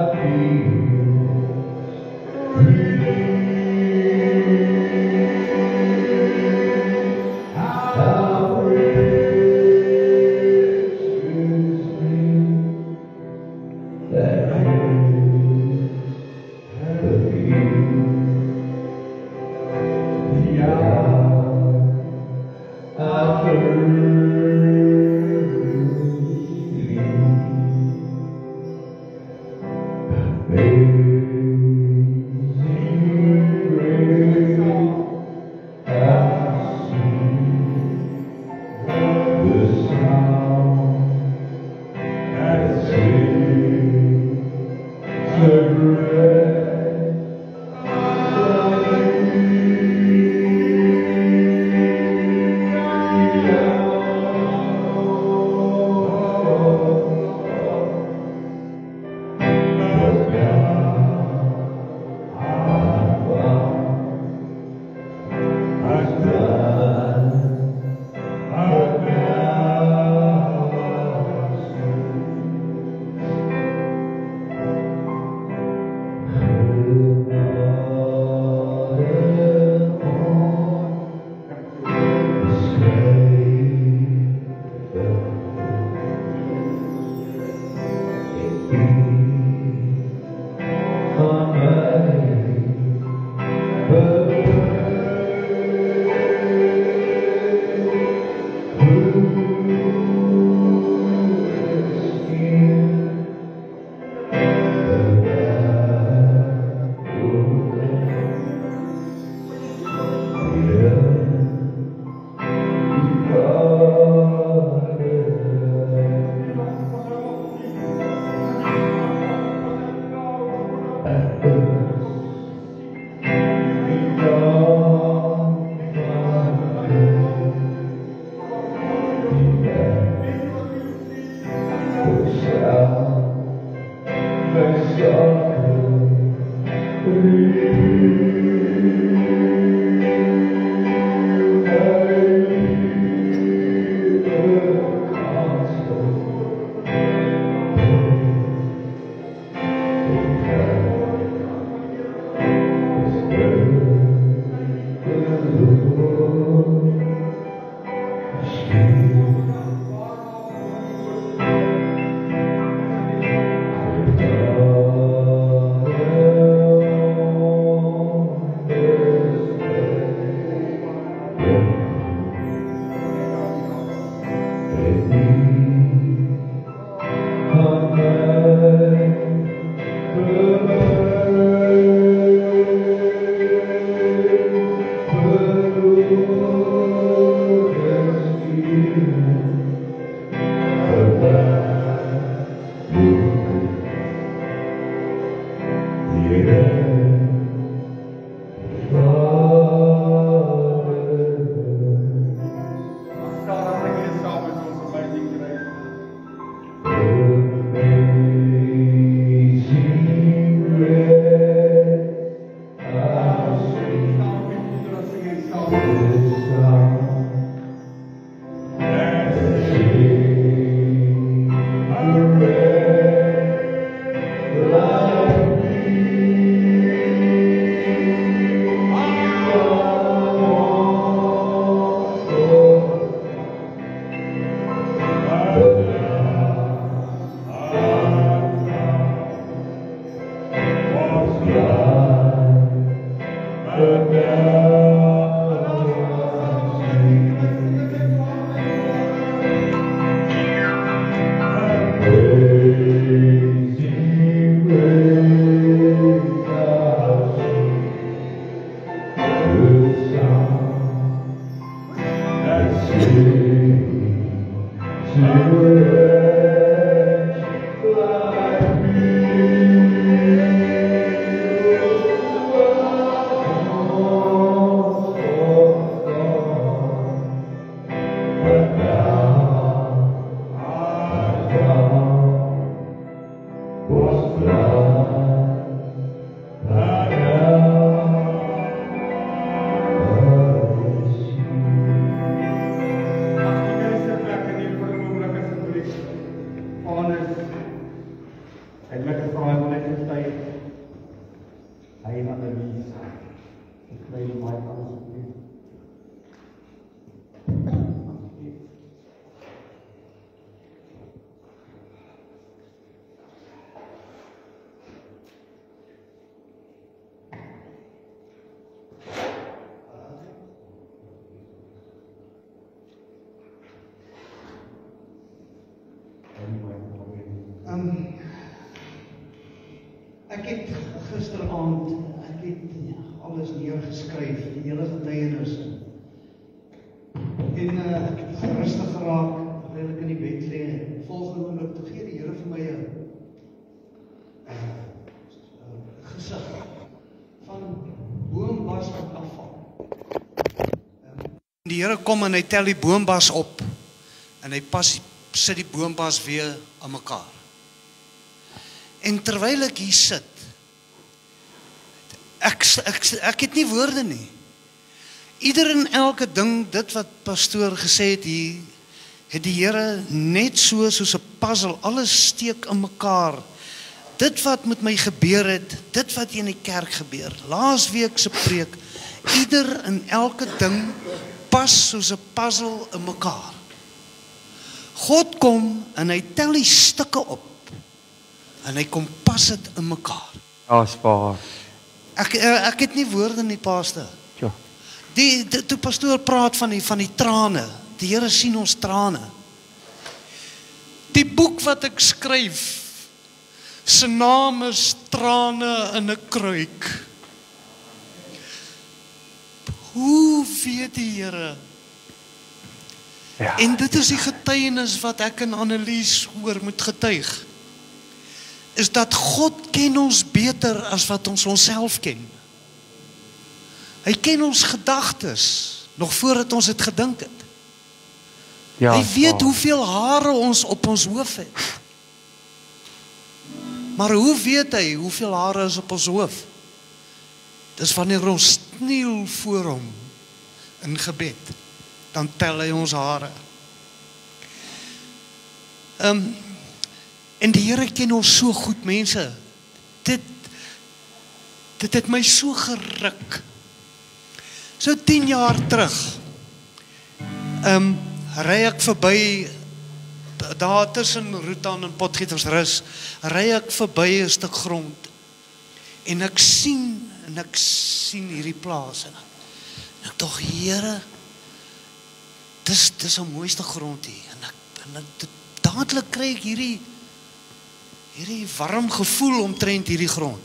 Ek het gisteraand, ek het alles neergeskryf, die hele getuienis. En ek het gerustig geraak, terwyl ek in die bed lê. Volgende oomblik toe gee die Here vir my 'n gesig van boombas wat afval. Die Here kom en hy tel die boombas op en hy sit die boombas weer aan mekaar. En terwyl ek hier sit, ek het nie woorde nie. Ieder en elke ding, dit wat pastoor gesê het hier, het die Here net soos 'n puzzle, alles steek in mekaar. Dit wat met my gebeur het, dit wat in die kerk gebeur, laasweek se preek, ieder en elke ding pas soos 'n puzzle in mekaar. God kom en hy tel die stukke op. En hy kom pas dit in mekaar. Ja, spaar. Ek het nie woorde nie, pastor. Ja. Toe pastoor praat van die trane. Die Here sien ons trane. Die boek wat ek skryf, se naam is Trane in 'n Kruik. Hoe weet die Here? Ja. En dit is die getuienis wat ek en Annelies hoor moet getuig. Is dat God ken ons beter as wat ons onsself ken. Hy ken ons gedagtes, nog voordat ons het gedink het. Ja, hy weet spaar. hoeveel hare ons op ons hoof het. Maar hoe weet hy hoeveel hare is op ons hoof? Dis wanneer ons kniel voor hom in gebed, dan tel hy ons hare. En die Here ken ons so goed, mense. Dit het my so geruk. So 10 jaar terug, ry ek verby, daar tussen Roetan en Potgietersrus, ry ek verby 'n stuk grond, en ek sien hierdie plaas, en ek dog, Here, dis 'n mooiste grond hier, en ek dadelik kry ek hierdie warm gevoel omtrent hierdie grond.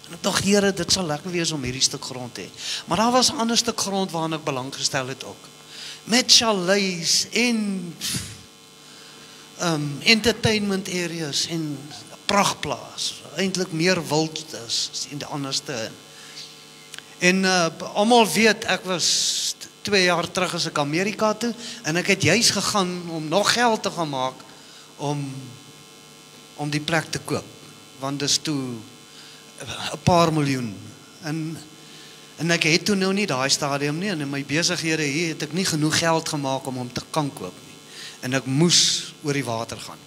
En ek dog, Here, dit sal lekker wees om hierdie stuk grond te hê. Maar daar was 'n ander stuk grond waaraan ek belang gestel het ook. Met chalets en entertainment areas en prachtplaas. Eintlik meer wild as in die anderste. En almal weet, ek was 2 jaar terug as ek Amerika toe, en ek het juis gegaan om nog geld te gaan maak om die plek te koop, want dis toe 'n paar miljoen, en ek het toe nou nie daai stadium nie, en in my besighede hier het ek nie genoeg geld gemaak om hom te kan koop nie, en ek moes oor die water gaan,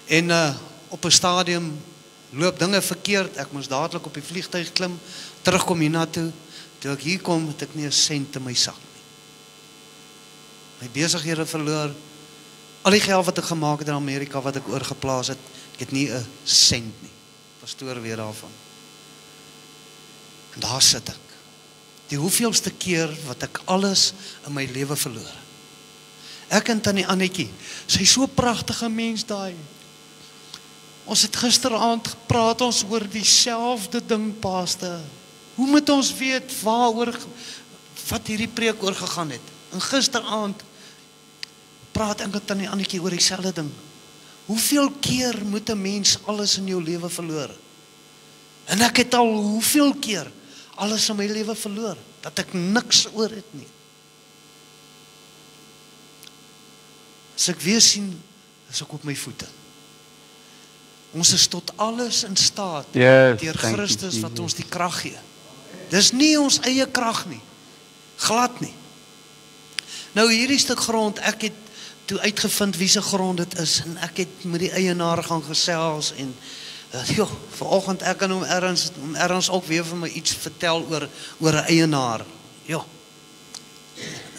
en op 'n stadium loop dinge verkeerd, ek moes dadelik op die vliegtuig klim, terugkom hiernatoe, toe ek hier kom, het ek nie 'n sent in my sak nie, my besighede verloor, al die geld wat ek gemaak het in Amerika, wat ek oorgeplaas het, ek het nie 'n sent nie, pastoor weet daarvan, en daar sit ek, die hoeveelste keer wat ek alles in my lewe verloor, ek en Tannie Annetjie, sy is so pragtige mens daai, ons het gisteraand gepraat ons oor dieselfde ding, Pastor, hoe moet ons weet waaroor, wat hierdie preek oor gegaan het, en gisteraand, praat ek met Tannie Annetjie oor dieselfde ding, hoeveel keer moet 'n mens alles in jou lewe verloor, en ek het al hoeveel keer alles in my lewe verloor, dat ek niks oor het nie, as ek weer sien, is ek op my voete, ons is tot alles in staat, deur Christus wat ons die krag gee, dis nie ons eie krag nie, glad nie, nou hierdie stuk grond, ek het toe uitgevind wie se grond dit is, en ek het met die eienaar gaan gesels, en vanoggend ek en hom ergens ook weer vir my iets vertel oor 'n eienaar,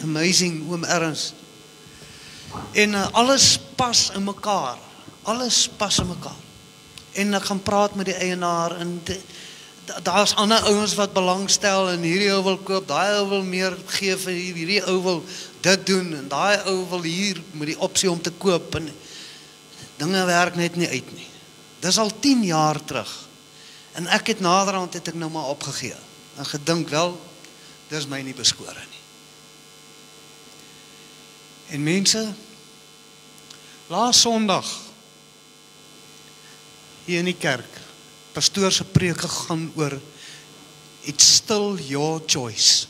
amazing, oom Ernst, en alles pas in mekaar, en ek gaan praat met die eienaar, en daar's ander ouens wat belangstel, en hierdie ou wil koop, daai ou wil meer gee vir hierdie ou wil dit doen, en daai ou wil hier met die opsie om te koop, en dinge werk net nie uit nie. Dis al 10 jaar terug, en ek het naderhand het ek nou maar opgegee, en gedink wel, dis my nie beskore nie. En mense, laas Sondag, hier in die kerk, pastoor se preek gegaan oor It's still your choice.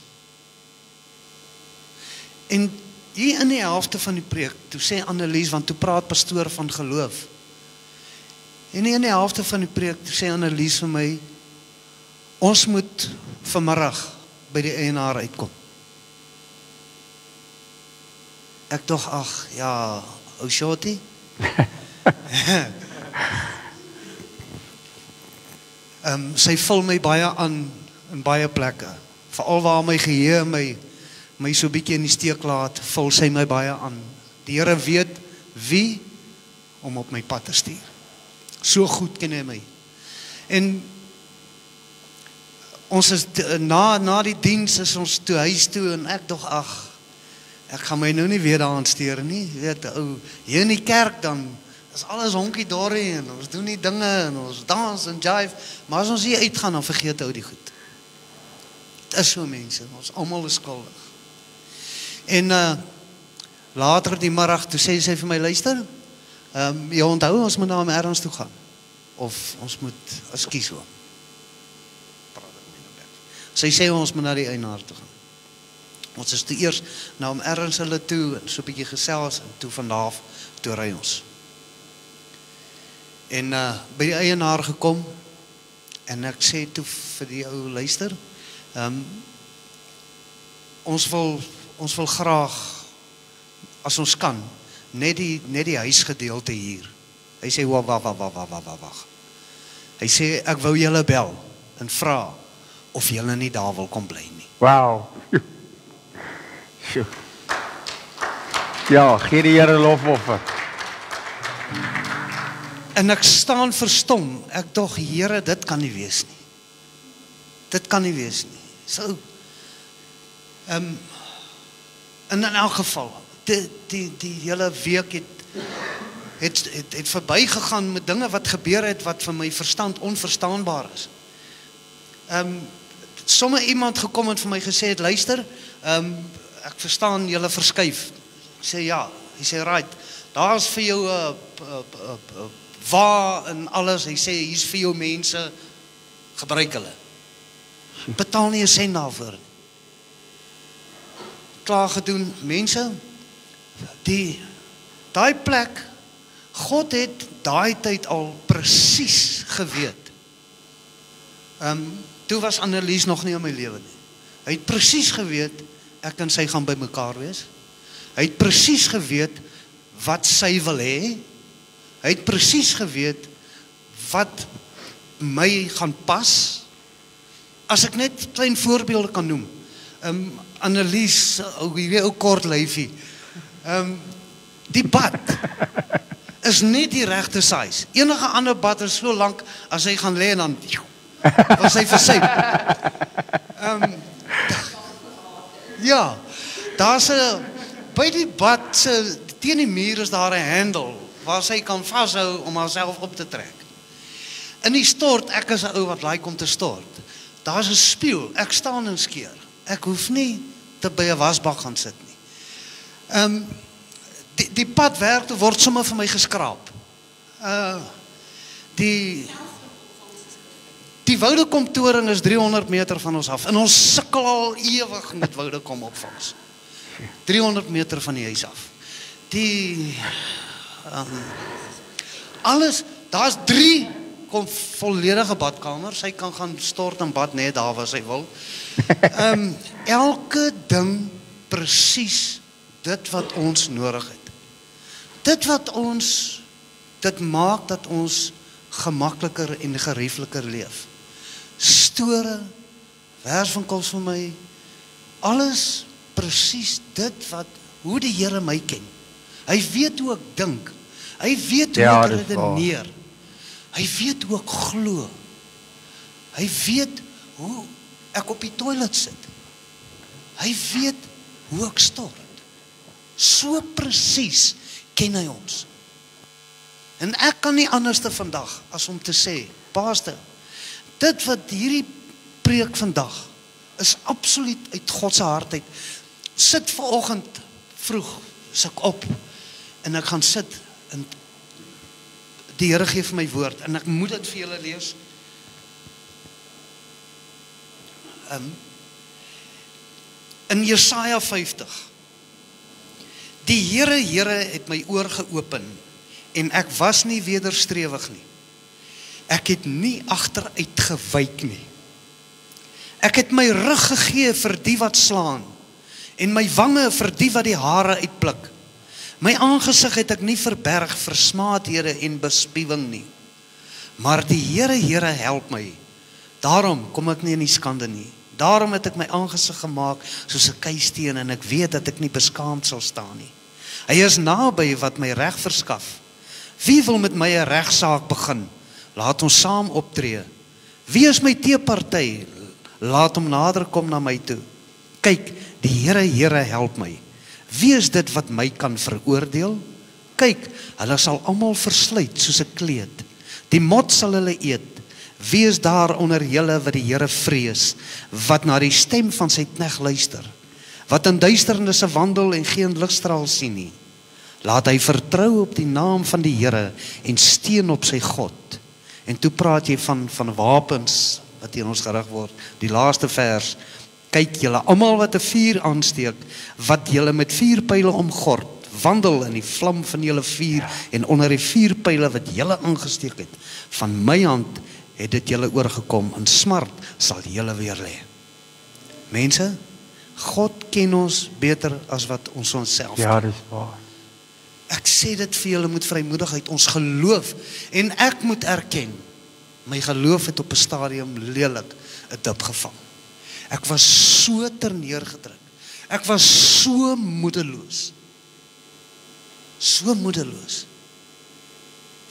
En hier in die helfte van die preek, toe sê Annelies, want toe praat pastoor van geloof, en hier in die helfte van die preek, toe sê Annelies vir my, ons moet vanmiddag by die eienaar uitkom. Ek dog, ag, ja, ou Shorty, sy vul my baie aan in baie plekke, veral waar my geheue my so bietjie in die steek laat, vul sy my baie aan. Die Here weet wie om op my pad te stuur. So goed ken hy my. En ons is na die diens is ons toe huis toe, en ek dog, ag, ek gaan my nou nie weer daaraan steur nie, weet, hier in die kerk dan, is alles honkie-dorie, en ons doen die dinge, en ons dans en jive, maar as ons hier uitgaan, dan vergeet ou die goed. Het is so mense, ons almal is skuldig. En later die middag, toe sê sy vir my, luister, jy onthou, ons moet na hom ergens toe gaan, of ons moet, kies hom. Sy sê ons moet na die eienaar toe gaan. Ons is toe eers na hom ergens hulle toe, en so 'n bietjie gesels, en toe vanaf, toe ry ons. En by die eienaar gekom, en ek sê toe vir die ou, luister, ons wil graag, as ons kan, net die huisgedeelte hier. Hy sê, wag. Hy sê, ek wou julle bel, en vra, of julle nie daar wil kom bly nie. Wow. Sjoe. Ja, gee die Here lofoffer. En ek staan verstom. Ek dog, Here, dit kan nie wees nie. Dit kan nie wees nie. So, en in elk geval, die hele week het verbygegaan met dinge wat gebeur het wat vir my verstand onverstaanbaar is. Sommige iemand gekom en vir my gesê het, luister, ek verstaan julle verskuif. Ek sê ja, hy sê right, daar is vir jou waar en alles, hy sê hier is vir jou mense, gebruik hulle. Betaal nie 'n sent daarvoor. Klaar gedoen, mense, daai plek, God het daai tyd al presies geweet. Toe was Annelies nog nie in my lewe nie. Hy het presies geweet, ek en sy gaan by mekaar wees. Hy het presies geweet, wat sy wil hê. Hy het presies geweet, wat my gaan pas. As ek net klein voorbeelde kan noem. Annelies, ou kort lyfie. Die bad is net die regte size. Enige ander bad is so lank as hy gaan lê en dan was hy versuip. Ja, daar's by die bad se teen die muur is daar 'n handle waar sy kan vashou om haarself op te trek. In die stort, ek is 'n ou wat like om te stort. Daar's 'n spieël, ek staan en skeer. Ek hoef nie te by 'n wasbak gaan sit nie. Die padwerk word sommer vir my geskraap. Die Woudekom-toring is 300 meter van ons af. En ons sukkel al ewig met Woudekom opvangs. 300 meter van die huis af. Alles, daar's 3 volledige badkamers. Sy kan gaan stort en bad net daar waar sy wil. Elke ding presies dit wat ons nodig het. Dit maak dat ons gemakliker en geriefliker leef. Store, verswinkels vir my, alles presies dit hoe die Here my ken. Hy weet hoe ek dink. Hy weet hoe ek redeneer. Hy weet hoe ek glo. Hy weet hoe ek op die toilet sit. Hy weet hoe ek stort. So presies ken hy ons. En ek kan nie anders te vandag as om te sê, Pastor, dit wat hierdie preek vandag is absoluut uit God se hart uit. Sit vanoggend vroeg, is ek op en ek gaan sit en die Here gee vir my woord en ek moet dit vir julle lees. In Jesaja 50. Die Here het my oor geopen en ek was nie wederstrewig nie. Ek het nie agteruit gewyk nie. Ek het my rug gegee vir die wat slaan en my wange vir die wat die hare uitpluk. My aangesig het ek nie verberg vir smaadhede en bespiewing nie. Maar die Here help my. Daarom kom ek nie in die skande nie. Daarom het ek my aangesig gemaak soos 'n keisteen en ek weet dat ek nie beskaamd sal staan nie. Hy is naby wat my reg verskaf. Wie wil met my 'n regsaak begin? Laat ons saam optree. Wie is my teeparty? Laat hom nader kom na my toe. Kyk, die Here help my. Wie is dit wat my kan veroordeel? Kyk, hulle sal almal versluit soos 'n kleed. Die mot sal hulle eet. Wie is daar onder julle wat die Here vrees, wat na die stem van sy knegt luister, wat in duisternisse wandel en geen ligstraal sien nie? Laat hy vertrou op die naam van die Here en steun op sy God. En toe praat jy van wapens wat teen ons gerig word. Die laaste vers. Kyk julle almal wat 'n vuur aansteek, wat julle met vuurpyle omgord, wandel in die vlam van julle vuur en onder die vuurpyle wat julle aangesteek het. Van my hand het dit julle oorgekom, in smart sal julle weer lê. Mense, God ken ons beter as wat ons onsself ken. Ja, dis waar. Ek sê dit vir julle met vrymoedigheid, ons geloof, en ek moet erken, my geloof het op 'n stadium lelik 'n dip gevang. Ek was so terneergedruk. Ek was so moedeloos. So moedeloos.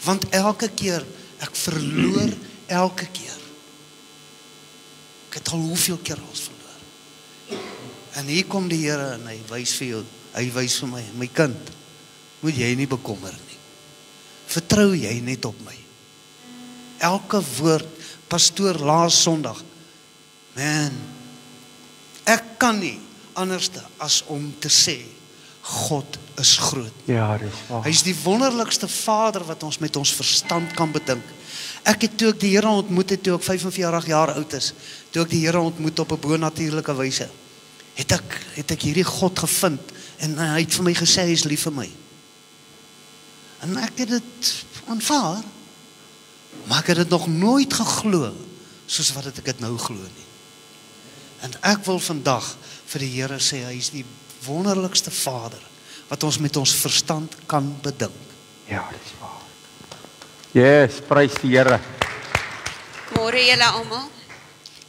Want elke keer, ek verloor elke keer. Ek het al hoeveel keer al verloor. En hier kom die Here en hy wys vir jou, hy wys vir my, my kind, moet jy nie bekommer nie. Vertrou jy net op my. Elke woord, pastoor laas Sondag, man, ek kan nie anderste as om te sê, God is groot. Ja, dis waar. Hy is die wonderlikste Vader wat ons met ons verstand kan bedink. Ek het toe ek die Here ontmoet het, toe ek 45 jaar oud is, toe ek die Here ontmoet op 'n bonatuurlike wyse, het ek hierdie God gevind, en hy het vir my gesê, hy is lief vir my. En ek het dit aanvaar, maar ek het dit nog nooit geglo, soos wat ek dit nou glo nie. En ek wil vandag vir die Here sê, hy is die wonderlikste Vader, wat ons met ons verstand kan bedink. Ja, dis waar. Yes, prys die Here. Môre julle almal.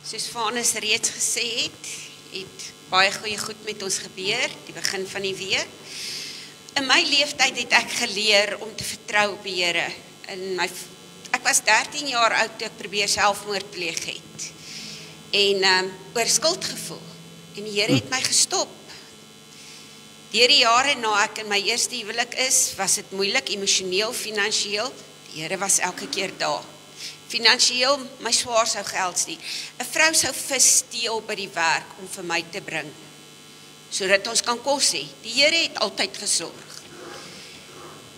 Soos Vanus reeds gesê het baie goeie goed met ons gebeur, die begin van die week. In my leeftyd het ek geleer om te vertrou op die Here. Ek was 13 jaar oud toe ek probeer selfmoord pleeg het. En oor skuldgevoel. En die Here het my gestop. Deur die jare na ek in my eerste huwelik is, was dit moeilik, emosioneel, finansiëel. Die Here was elke keer daar. Finansiëel, my swaar sou geld steel. 'n Vrou sou vis steel by die werk om vir my te bring, sodat ons kan kos hê. Die Here het altyd gesorg.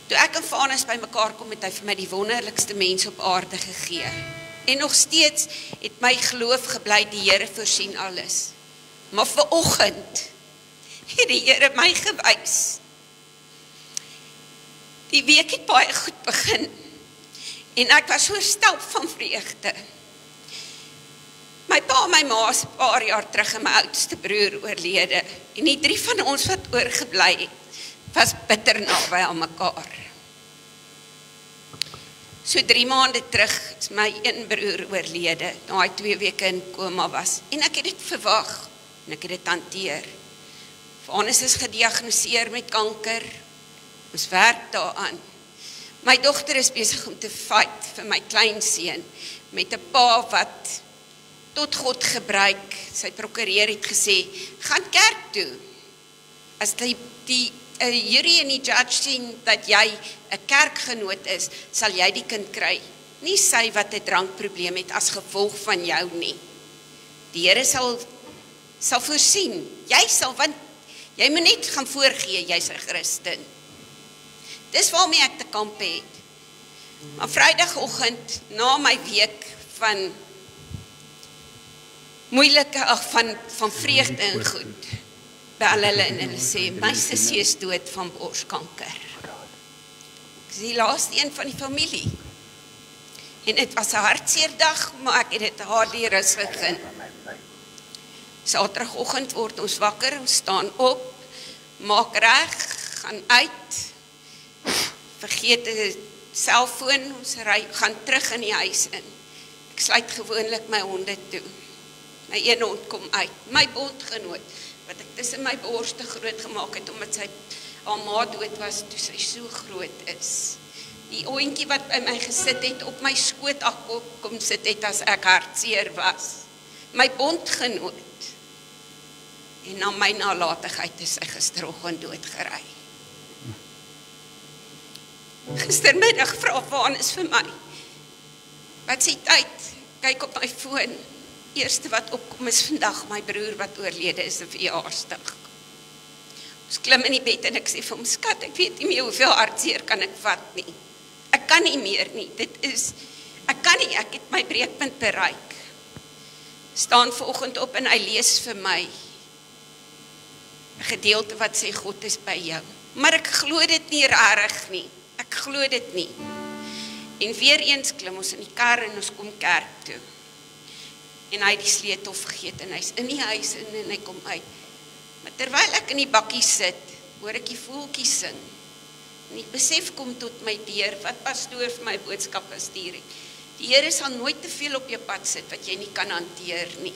Toe ek en Vanus by mekaar kom, het hy vir my die wonderlikste mens op aarde gegee. En nog steeds het my geloof gebly, die Here voorsien alles. Maar vanoggend het die Here my gewys. Die week het baie goed begin. En ek was oorstelp van vreugde. My pa en my ma is 'n paar jaar terug en my oudste broer oorlede. En die 3 van ons wat oorgebly het, was bitter naby aan mekaar. So 3 maande terug is my een broer oorlede, na hy 2 weke in koma was. En ek het dit verwag en ek het dit hanteer. Vanus is gediagnoseer met kanker. Ons werk daaraan. My dogter is besig om te fight vir my kleinseun met 'n pa wat tot God gebruik. Sy prokureur het gesê, gaan kerk toe. As die jury en die judge sien dat jy 'n kerkgenoot is, sal jy die kind kry. Nie sy wat 'n drankprobleem het as gevolg van jou nie. Die Here sal voorsien. Jy sal, want jy moet net gaan voorgee, jy's 'n Christen. Dis waarmee ek te kamp het. Maar Vrydagoggend, na my week van moeilike, van vreugde en goed, bel hulle en hulle sê, my sussie is dood van borskanker. Ek is die laaste een van die familie. En dit was 'n hartseer dag, maar ek het dit haar die rus gegee. Saterdagoggend word ons wakker, ons staan op, maak reg, gaan uit, vergeet 'n selfoon, ons gaan terug in die huis in. Ek sluit gewoonlik my honde toe. My een hond kom uit, my bondgenoot, wat ek tussen my borste groot gemaak het, omdat sy haar ma dood was, toe sy so groot is. Die oontjie wat by my gesit het, op my skoot kom sit het as ek hartseer was. My bondgenoot. En na my nalatigheid is sy gisteroggend doodgery. Gistermiddag vra Vanus vir my, wat sê tyd, kyk op my foon, eerste wat opkom is vandag my broer wat oorlede is, 'n verjaarsdag. Ons klim in die bed en ek sê vir hom, skat, ek weet nie meer hoeveel hartseer kan ek vat nie. Ek kan nie meer nie, ek kan nie, ek het my breekpunt bereik. Staan vanoggend op en hy lees vir my 'n gedeelte wat sê God is by jou. Maar ek glo dit nie regtig nie. Ek glo dit nie. En weer eens klim ons in die kar en ons kom kerk toe. En hy het die sleutel vergeet en hy's in die huis en hy kom uit. Maar terwyl ek in die bakkie sit, hoor ek die voeltjie sing. En die besef kom tot my deur wat pastoor vir my boodskap gestuur het. Die Here sal nooit te veel op jou pad sit wat jy nie kan hanteer nie.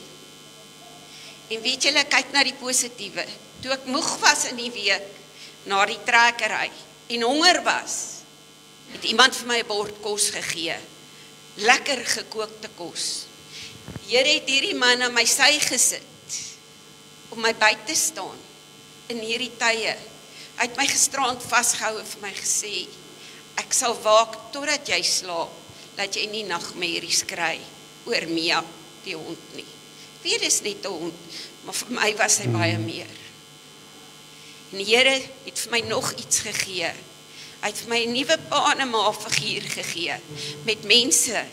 En weet julle, kyk na die positiewe. Toe ek moeg was in die week, na die trekkery, en honger was, het iemand vir my 'n bord kos gegee. Lekker gekookte kos. Die Here het hierdie man aan my sy gesit, om my by te staan, in hierdie tye. Hy het my gisterand vasgehou en vir my gesê, ek sal waak totdat jy slaap, dat jy nie nagmerries kry oor Mia, die hond nie. Weet, is net 'n hond, maar vir my was hy baie meer. En die Here het vir my nog iets gegee. Hy het vir my 'n nuwe pa en 'n ma figuur gegee, met mense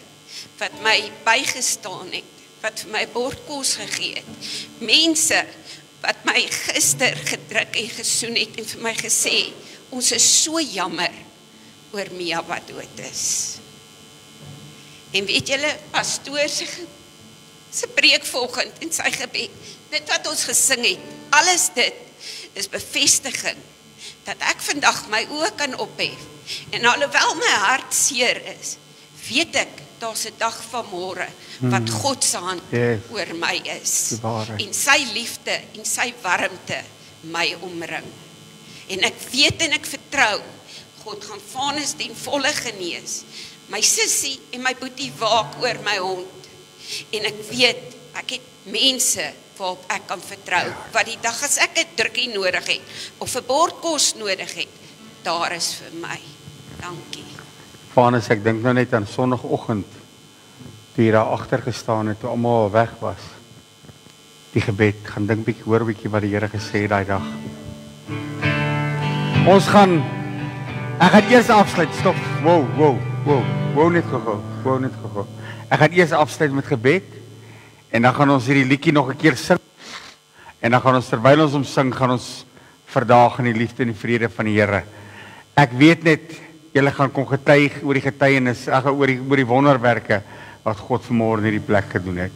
wat my bygestaan het, wat vir my bord kos gegee het. Mense wat my gister gedruk en gesoen het en vir my gesê, ons is so jammer oor Mia wat dood is. En weet julle, pastoor se preek volgend in sy gebed, dit wat ons gesing het, alles dit is bevestiging dat ek vandag my oë kan ophef. En alhoewel my hart seer is, weet ek, daar's 'n dag van môre wat God se hand oor my is. En sy liefde en sy warmte my omring. En ek weet en ek vertrou, God gaan Vanus ten volle genees. My sussie en my boetie waak oor my hond. En ek weet, ek het mense waarop ek kan vertrou, wat die dag as ek 'n drukkie nodig het, of 'n bord kos nodig het, daar is vir my. Dankie. Vanus, ek dink nou net aan Sondagoggend, toe jy daar agter gestaan het, toe almal al weg was. Die gebed, gaan dink bietjie, hoor bietjie wat die Here gesê het daai dag. Ek gaan eers afsluit, stop, wow, net gehou. Ek gaan eers afsluit met gebed, en dan gaan ons hierdie liedjie nog 'n keer sing, en dan gaan ons, terwyl ons hom sing, gaan ons verdaag in die liefde en die vrede van die Here. Ek weet net, julle gaan kon getuig oor die getuienis, oor die wonderwerke, wat God vanmôre in hierdie plek gedoen het.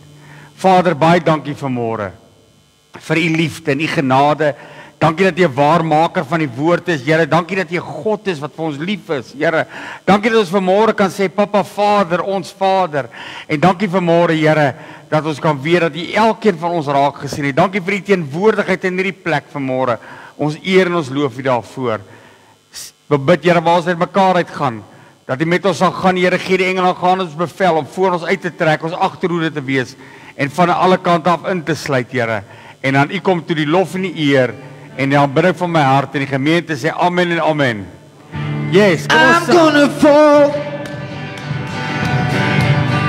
Vader, baie dankie vanmôre, vir u liefde en u genade. Dankie dat jy 'n waarmaker van die woord is, Here. Dankie dat jy God is wat vir ons lief is, Here. Dankie dat ons vanmôre kan sê, Papa Vader, ons Vader. En dankie vanmôre, Here, dat ons kan weet dat jy elkeen van ons raak gesien het. Dankie vir die teenwoordigheid in hierdie plek vanmôre. Ons eer en ons loof u daarvoor. We bid, Here, waar ons uit mekaar uitgaan, dat u met ons sal gaan, Here, gee die engele gaan ons bevel om voor ons uit te trek, ons agterhoede te wees en van alle kante af in te sluit, Here. En dan u kom toe die lof en die eer. En dan bid ek van my hart en die gemeente sê amen en amen. Yes, I'm gonna fall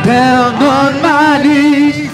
down on my knees.